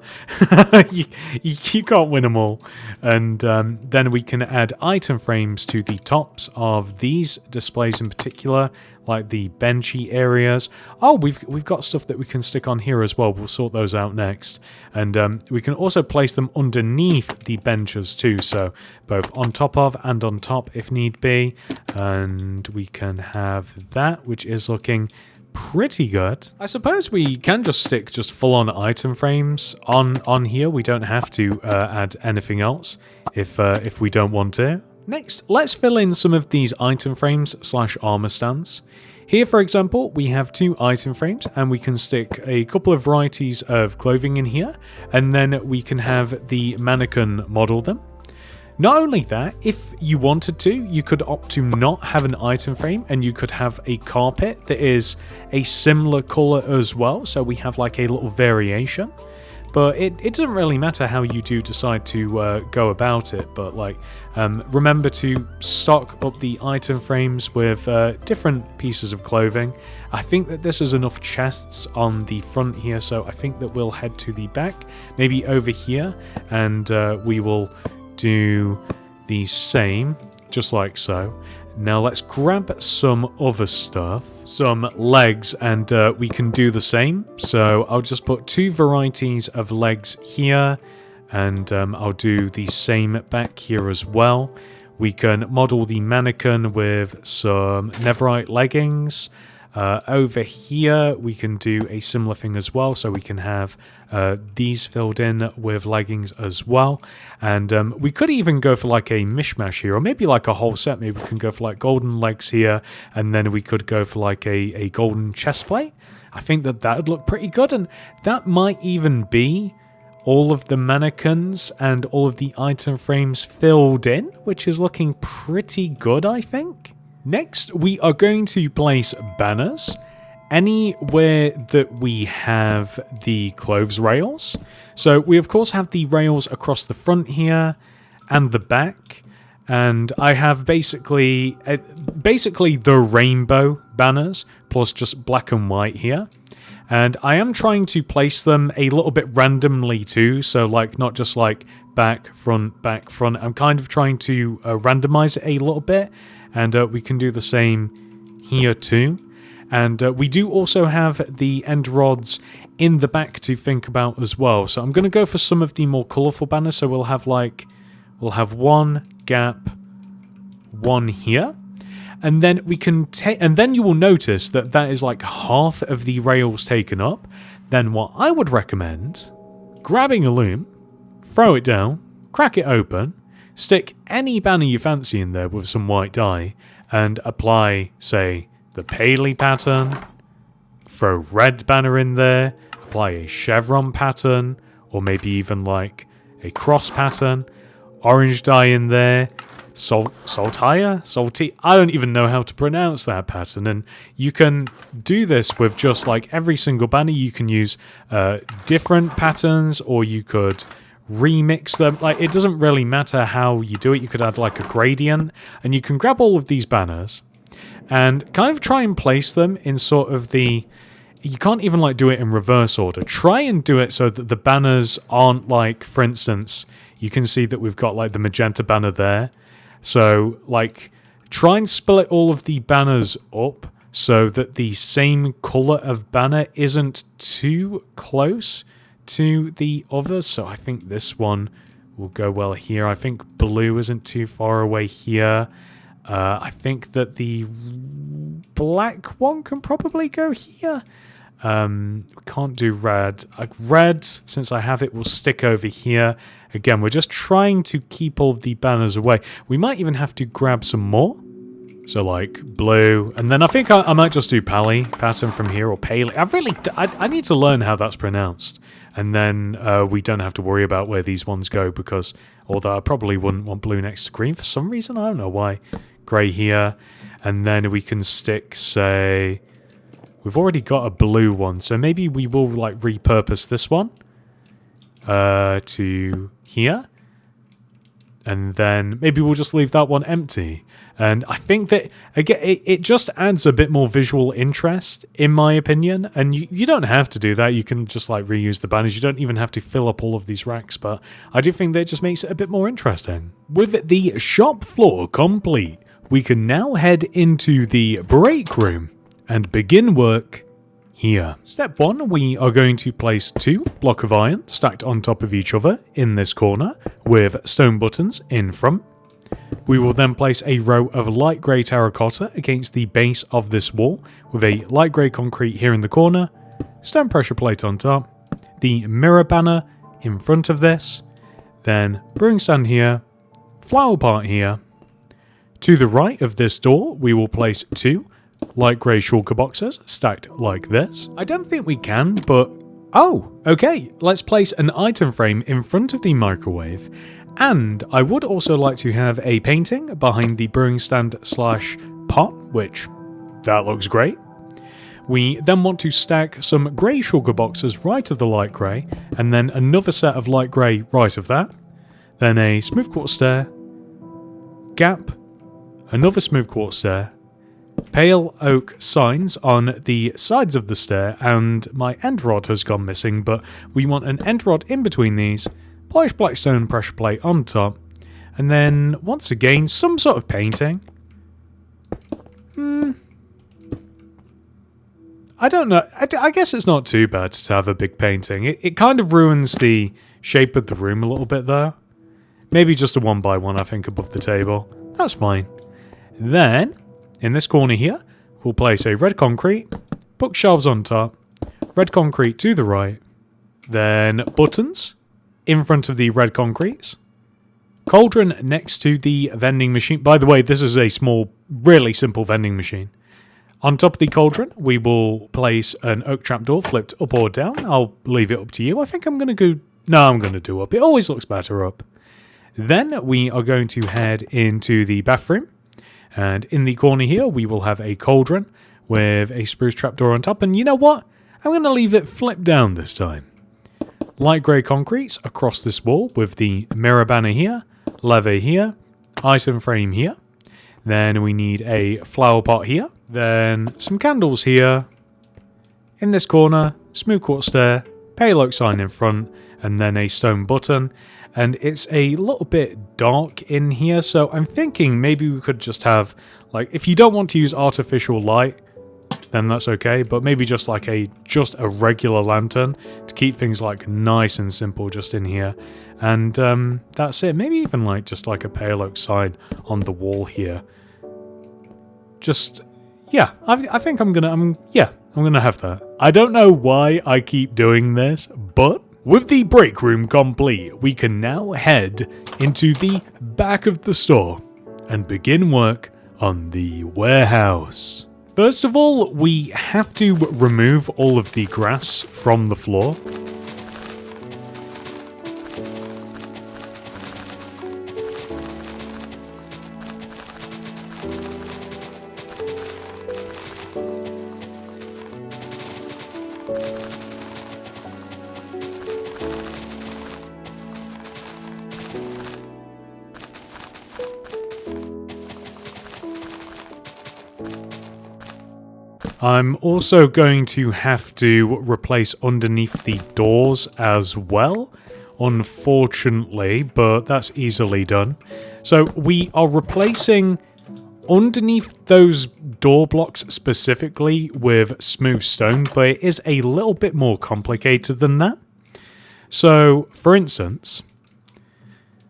you can't win them all. And then we can add item frames to the tops of these displays in particular, like the benchy areas. Oh, we've got stuff that we can stick on here as well. We'll sort those out next. And we can also place them underneath the benches too, so both on top of and on top if need be. And we can have that, which is looking pretty good. I suppose we can just stick full-on item frames on here. We don't have to add anything else if we don't want to. Next, let's fill in some of these item frames / armor stands. Here, for example, we have 2 item frames, and we can stick a couple of varieties of clothing in here, and then we can have the mannequin model them. Not only that, if you wanted to, you could opt to not have an item frame and you could have a carpet that is a similar color as well. So we have like a little variation. But it doesn't really matter how you do decide to go about it. But like, remember to stock up the item frames with different pieces of clothing. I think that this is enough chests on the front here. So I think that we'll head to the back, maybe over here, and we will do the same, just like so. Now let's grab some other stuff, some legs, and we can do the same. So I'll just put 2 varieties of legs here, and I'll do the same back here as well. We can model the mannequin with some netherite leggings. Over here we can do a similar thing as well, so we can have these filled in with leggings as well. And we could even go for like a mishmash here, or maybe like a whole set. Maybe we can go for like golden legs here, and then we could go for like a golden chest plate. I think that would look pretty good, and that might even be all of the mannequins and all of the item frames filled in, which is looking pretty good, I think. Next, we are going to place banners anywhere that we have the clothes rails. So we of course have the rails across the front here and the back, and I have basically the rainbow banners plus just black and white here. And I am trying to place them a little bit randomly too, so like not just like back, front. I'm kind of trying to randomize it a little bit. And we can do the same here too. And we do also have the end rods in the back to think about as well. So I'm going to go for some of the more colourful banners. So we'll have one gap, one here. And then we can and then you will notice that is like half of the rails taken up. Then what I would recommend, grabbing a loom, throw it down, crack it open, stick any banner you fancy in there with some white dye, and apply, say, the Paley pattern, throw red banner in there, apply a chevron pattern, or maybe even like a cross pattern, orange dye in there, salty, I don't even know how to pronounce that pattern. And you can do this with just like every single banner. You can use different patterns, or you could remix them. Like, it doesn't really matter how you do it. You could add like a gradient, and you can grab all of these banners and kind of try and place them in sort of the... You can't even like do it in reverse order. Try and do it so that the banners aren't like, for instance, you can see that we've got like the magenta banner there. So like, try and split all of the banners up so that the same color of banner isn't too close to the others. So I think this one will go well here. I think blue isn't too far away here. I think that the black one can probably go here. Can't do red. Red, since I have it, will stick over here. Again, we're just trying to keep all of the banners away. We might even have to grab some more. So like blue, and then I think I might just do Pally pattern from here, or Paley. I need to learn how that's pronounced, and then we don't have to worry about where these ones go, because although I probably wouldn't want blue next to green for some reason, I don't know why. Grey here, and then we can stick, say, we've already got a blue one, so maybe we will like repurpose this one to here. And then maybe we'll just leave that one empty. And I think that, again, it just adds a bit more visual interest, in my opinion. And you don't have to do that. You can just like reuse the banners. You don't even have to fill up all of these racks. But I do think that it just makes it a bit more interesting. With the shop floor complete, we can now head into the break room and begin work here. Step 1, we are going to place 2 blocks of iron stacked on top of each other in this corner with stone buttons in front. We will then place a row of light grey terracotta against the base of this wall with a light grey concrete here in the corner, stone pressure plate on top, the mirror banner in front of this, then brewing stand here, flower pot here. To the right of this door, we will place 2 light grey shulker boxes stacked like this. I don't think we can, but oh, okay. Let's place an item frame in front of the microwave, and I would also like to have a painting behind the brewing stand slash pot, which that looks great. We then want to stack some grey shulker boxes right of the light grey, and then another set of light grey right of that. Then a smooth quartz stair, gap, another smooth quartz stair, pale oak signs on the sides of the stair, and my end rod has gone missing, but we want an end rod in between these, polished black stone pressure plate on top, and then once again some sort of painting. I don't know, I guess it's not too bad to have a big painting. It kind of ruins the shape of the room a little bit though. Maybe just a 1x1 I think above the table, that's fine. Then in this corner here, we'll place a red concrete, bookshelves on top, red concrete to the right, then buttons in front of the red concretes, cauldron next to the vending machine. By the way, this is a small, really simple vending machine. On top of the cauldron, we will place an oak trapdoor flipped up or down. I'll leave it up to you. I think I'm going to go... No, I'm going to do up. It always looks better up. Then we are going to head into the bathroom. And in the corner here, we will have a cauldron with a spruce trapdoor on top. And you know what? I'm going to leave it flipped down this time. Light grey concretes across this wall with the mirror banner here, lever here, item frame here. Then we need a flower pot here. Then some candles here. In this corner, smooth quartz stair, pale oak sign in front, and then a stone button. And it's a little bit dark in here, so I'm thinking maybe we could just have, like, if you don't want to use artificial light, then that's okay, but maybe just like just a regular lantern to keep things like nice and simple just in here. And that's it. Maybe even like just like a pale oak sign on the wall here. Just, yeah, I think I'm gonna have that. I don't know why I keep doing this, but with the break room complete, we can now head into the back of the store and begin work on the warehouse. First of all, we have to remove all of the grass from the floor. I'm also going to have to replace underneath the doors as well, unfortunately, but that's easily done. So we are replacing underneath those door blocks specifically with smooth stone, but it is a little bit more complicated than that. So, for instance,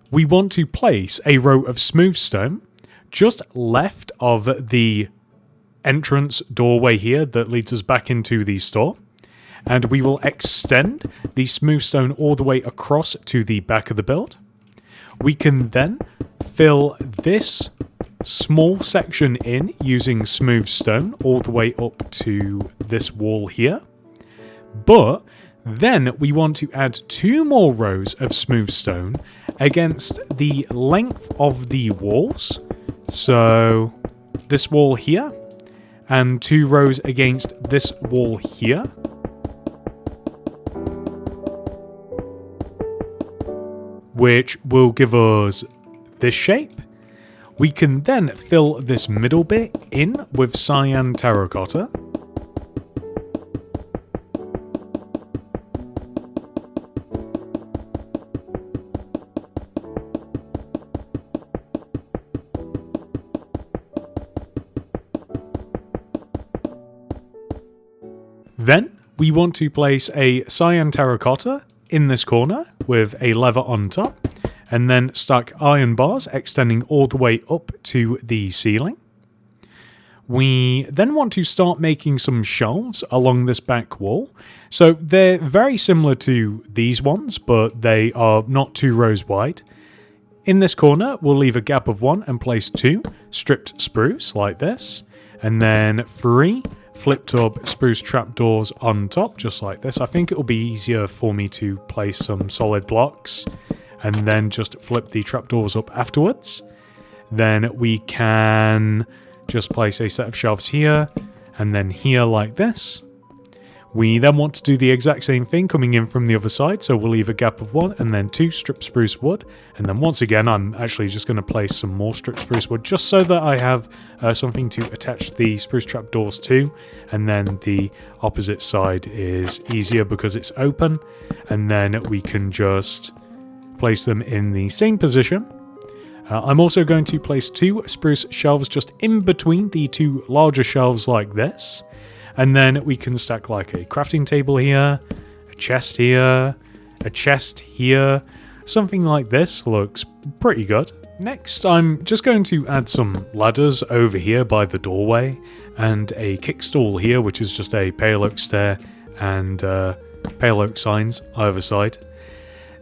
we want to place a row of smooth stone just left of the entrance doorway here that leads us back into the store, and we will extend the smooth stone all the way across to the back of the build. We can then fill this small section in using smooth stone all the way up to this wall here, but then we want to add 2 more rows of smooth stone against the length of the walls, so this wall here, and 2 rows against this wall here. Which will give us this shape. We can then fill this middle bit in with cyan terracotta. Then we want to place a cyan terracotta in this corner with a lever on top, and then stack iron bars extending all the way up to the ceiling. We then want to start making some shelves along this back wall. So they're very similar to these ones, but they are not 2 rows wide. In this corner, we'll leave a gap of 1 and place 2 stripped spruce like this, and then 3 flipped up spruce trapdoors on top, just like this. I think it will be easier for me to place some solid blocks and then just flip the trapdoors up afterwards. Then we can just place a set of shelves here and then here like this. We then want to do the exact same thing coming in from the other side, so we'll leave a gap of 1 and then 2 stripped spruce wood, and then once again I'm actually just going to place some more stripped spruce wood just so that I have something to attach the spruce trapdoors to, and then the opposite side is easier because it's open, and then we can just place them in the same position. I'm also going to place 2 spruce shelves just in between the 2 larger shelves like this. And then we can stack like a crafting table here, a chest here, a chest here. Something like this looks pretty good. Next, I'm just going to add some ladders over here by the doorway and a kickstool here, which is just a pale oak stair and pale oak signs either side.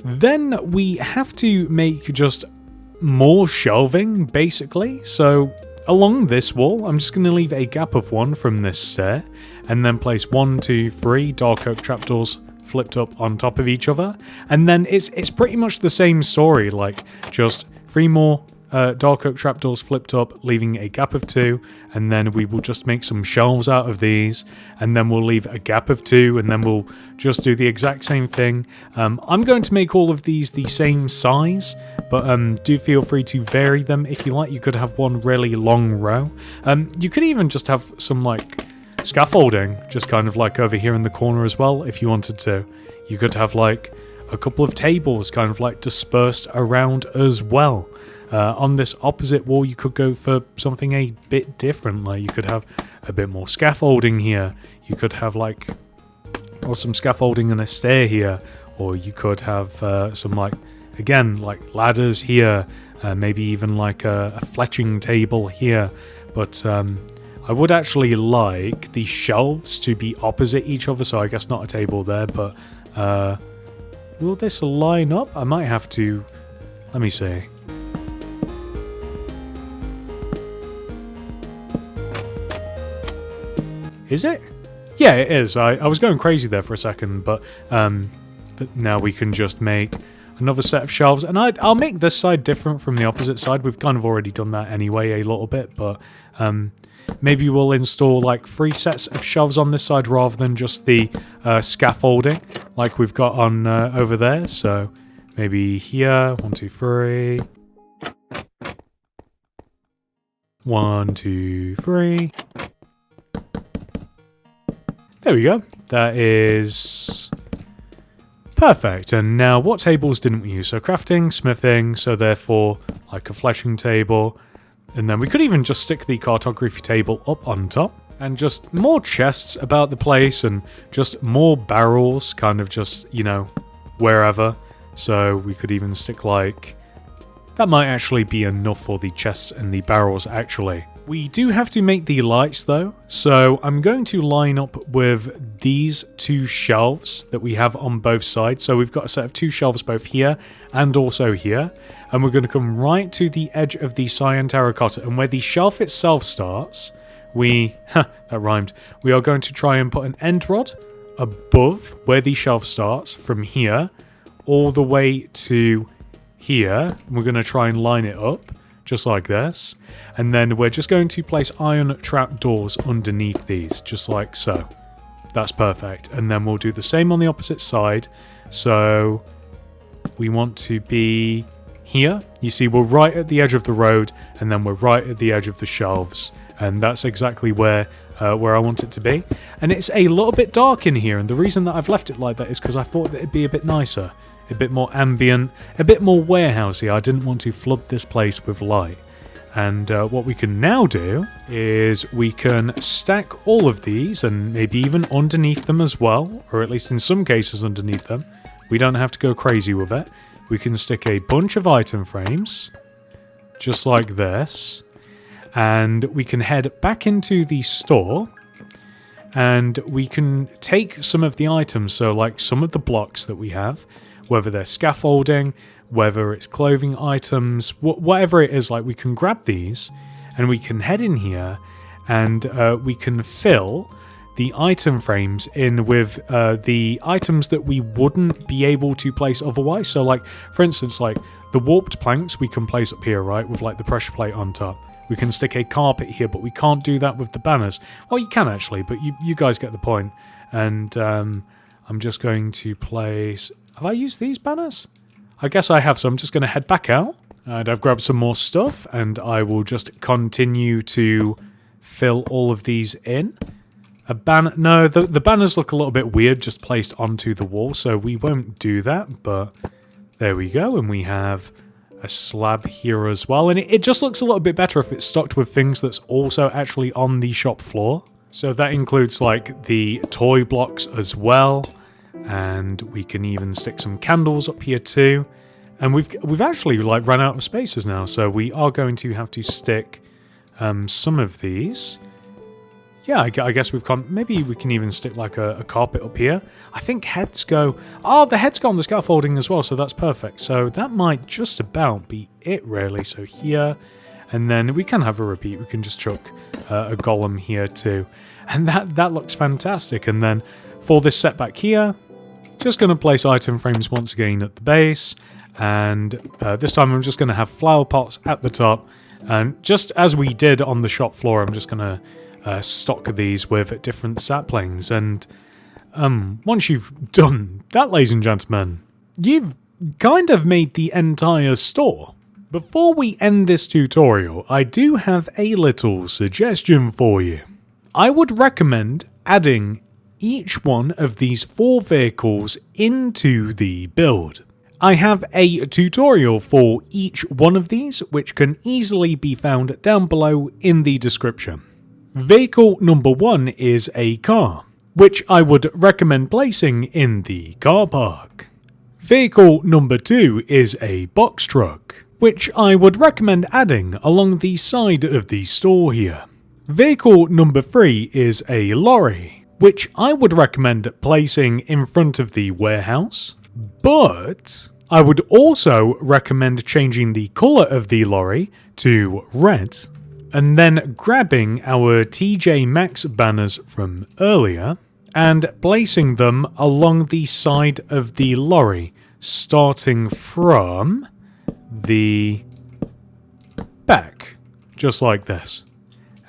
Then we have to make just more shelving, basically. So along this wall, I'm just going to leave a gap of 1 from this stair, and then place 1, 2, 3 dark oak trapdoors flipped up on top of each other. And then it's pretty much the same story, like just 3 more dark oak trapdoors flipped up, leaving a gap of 2, and then we will just make some shelves out of these, and then we'll leave a gap of 2, and then we'll just do the exact same thing. I'm going to make all of these the same size, but do feel free to vary them. If you like, you could have one really long row. You could even just have some like scaffolding just kind of like over here in the corner as well if you wanted to. You could have like a couple of tables kind of like dispersed around as well. On this opposite wall, you could go for something a bit different. Like you could have a bit more scaffolding here. You could have like, or some scaffolding and a stair here. Or you could have some like, again, like ladders here. Maybe even like a fletching table here. But I would actually like the shelves to be opposite each other. So I guess not a table there, but will this line up? I might have to, let me see. Is it? Yeah, it is. I was going crazy there for a second, but now we can just make another set of shelves. And I'll make this side different from the opposite side. We've kind of already done that anyway a little bit, but maybe we'll install like 3 sets of shelves on this side rather than just the scaffolding like we've got on over there. So maybe here, 1, 2, 3. 1, 2, 3. There we go. That is perfect. And now what tables didn't we use? So crafting, smithing, so therefore like a fletching table. And then we could even just stick the cartography table up on top. And just more chests about the place and just more barrels kind of just, you know, wherever. So we could even stick like, that might actually be enough for the chests and the barrels actually. We do have to make the lights though, so I'm going to line up with these 2 shelves that we have on both sides. So we've got a set of 2 shelves both here and also here, and we're going to come right to the edge of the cyan terracotta, and where the shelf itself starts, that rhymed, we are going to try and put an end rod above where the shelf starts from here all the way to here. We're going to try and line it up just like this, and then we're just going to place iron trapdoors underneath these, just like so. That's perfect. And then we'll do the same on the opposite side. So we want to be here, you see we're right at the edge of the road, and then we're right at the edge of the shelves, and that's exactly where I want it to be. And it's a little bit dark in here, and the reason that I've left it like that is because I thought that it'd be a bit nicer, a bit more ambient, a bit more warehousey. I didn't want to flood this place with light. And what we can now do is we can stack all of these, and maybe even underneath them as well, or at least in some cases underneath them. We don't have to go crazy with it. We can stick a bunch of item frames, just like this, and we can head back into the store, and we can take some of the items, so like some of the blocks that we have, whether they're scaffolding, whether it's clothing items, whatever it is, like we can grab these and we can head in here and we can fill the item frames in with the items that we wouldn't be able to place otherwise. So like, for instance, like the warped planks we can place up here, right, with like the pressure plate on top. We can stick a carpet here, but we can't do that with the banners. Well, you can actually, but you guys get the point. And I'm just going to place... Have I used these banners? I guess I have, so I'm just going to head back out. And I've grabbed some more stuff, and I will just continue to fill all of these in. A banner... No, the banners look a little bit weird just placed onto the wall, so we won't do that, but there we go. And we have a slab here as well, and it just looks a little bit better if it's stocked with things that's also actually on the shop floor. So that includes like the toy blocks as well. And we can even stick some candles up here too. And we've actually like run out of spaces now, so we are going to have to stick some of these. Yeah, I guess we've gone... Maybe we can even stick like a carpet up here. I think heads go... Oh, the heads go on the scaffolding as well, so that's perfect. So that might just about be it, really. So here, and then we can have a repeat. We can just chuck a golem here too. And that looks fantastic. And then for this setback here, just going to place item frames once again at the base. And this time I'm just going to have flower pots at the top. And just as we did on the shop floor, I'm just going to stock these with different saplings. And once you've done that, ladies and gentlemen, you've kind of made the entire store. Before we end this tutorial, I do have a little suggestion for you. I would recommend adding each one of these 4 vehicles into the build. I have a tutorial for each one of these, which can easily be found down below in the description. Vehicle number 1 is a car, which I would recommend placing in the car park. Vehicle number 2 is a box truck, which I would recommend adding along the side of the store here. Vehicle number 3 is a lorry, which I would recommend placing in front of the warehouse, but I would also recommend changing the colour of the lorry to red, and then grabbing our TK Maxx banners from earlier and placing them along the side of the lorry, starting from the back, just like this.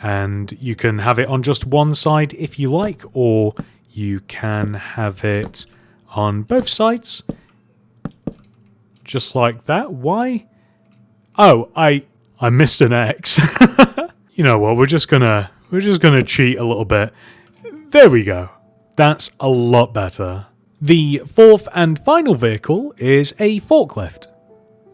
And you can have it on just one side if you like, or you can have it on both sides, just like that. Why? Oh, I missed an X. You know what? We're just gonna cheat a little bit. There we go. That's a lot better. The 4th and final vehicle is a forklift,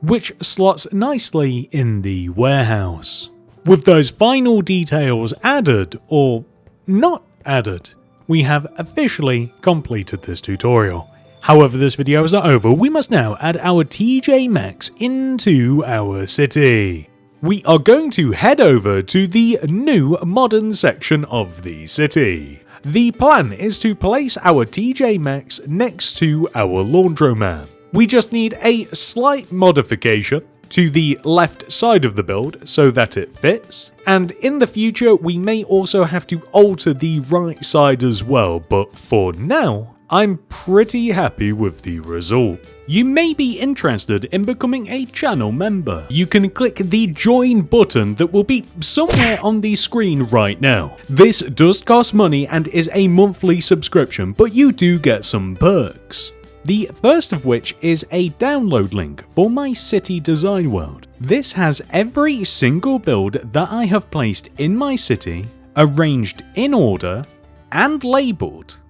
which slots nicely in the warehouse. With those final details added, or not added, we have officially completed this tutorial. However, this video is not over. We must now add our TK Maxx into our city. We are going to head over to the new modern section of the city. The plan is to place our TK Maxx next to our laundromat. We just need a slight modification to the left side of the build so that it fits, and in the future we may also have to alter the right side as well, but for now I'm pretty happy with the result. You may be interested in becoming a channel member. You can click the join button that will be somewhere on the screen right now. This does cost money and is a monthly subscription, but you do get some perks. The first of which is a download link for my city design world. This has every single build that I have placed in my city, arranged in order, and labeled.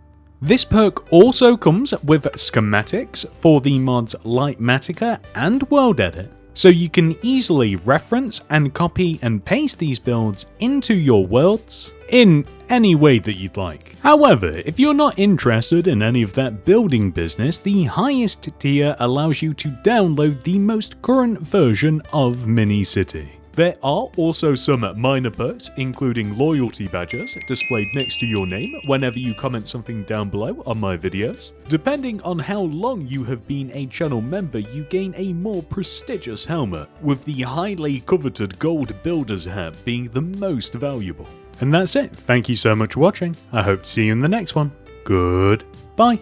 This perk also comes with schematics for the mods Lightmatica and World Edit, so you can easily reference and copy and paste these builds into your worlds in any way that you'd like. However, if you're not interested in any of that building business, the highest tier allows you to download the most current version of Mini-City. There are also some minor perks, including loyalty badges displayed next to your name whenever you comment something down below on my videos. Depending on how long you have been a channel member, you gain a more prestigious helmet, with the highly coveted gold builder's hat being the most valuable. And that's it. Thank you so much for watching. I hope to see you in the next one. Goodbye.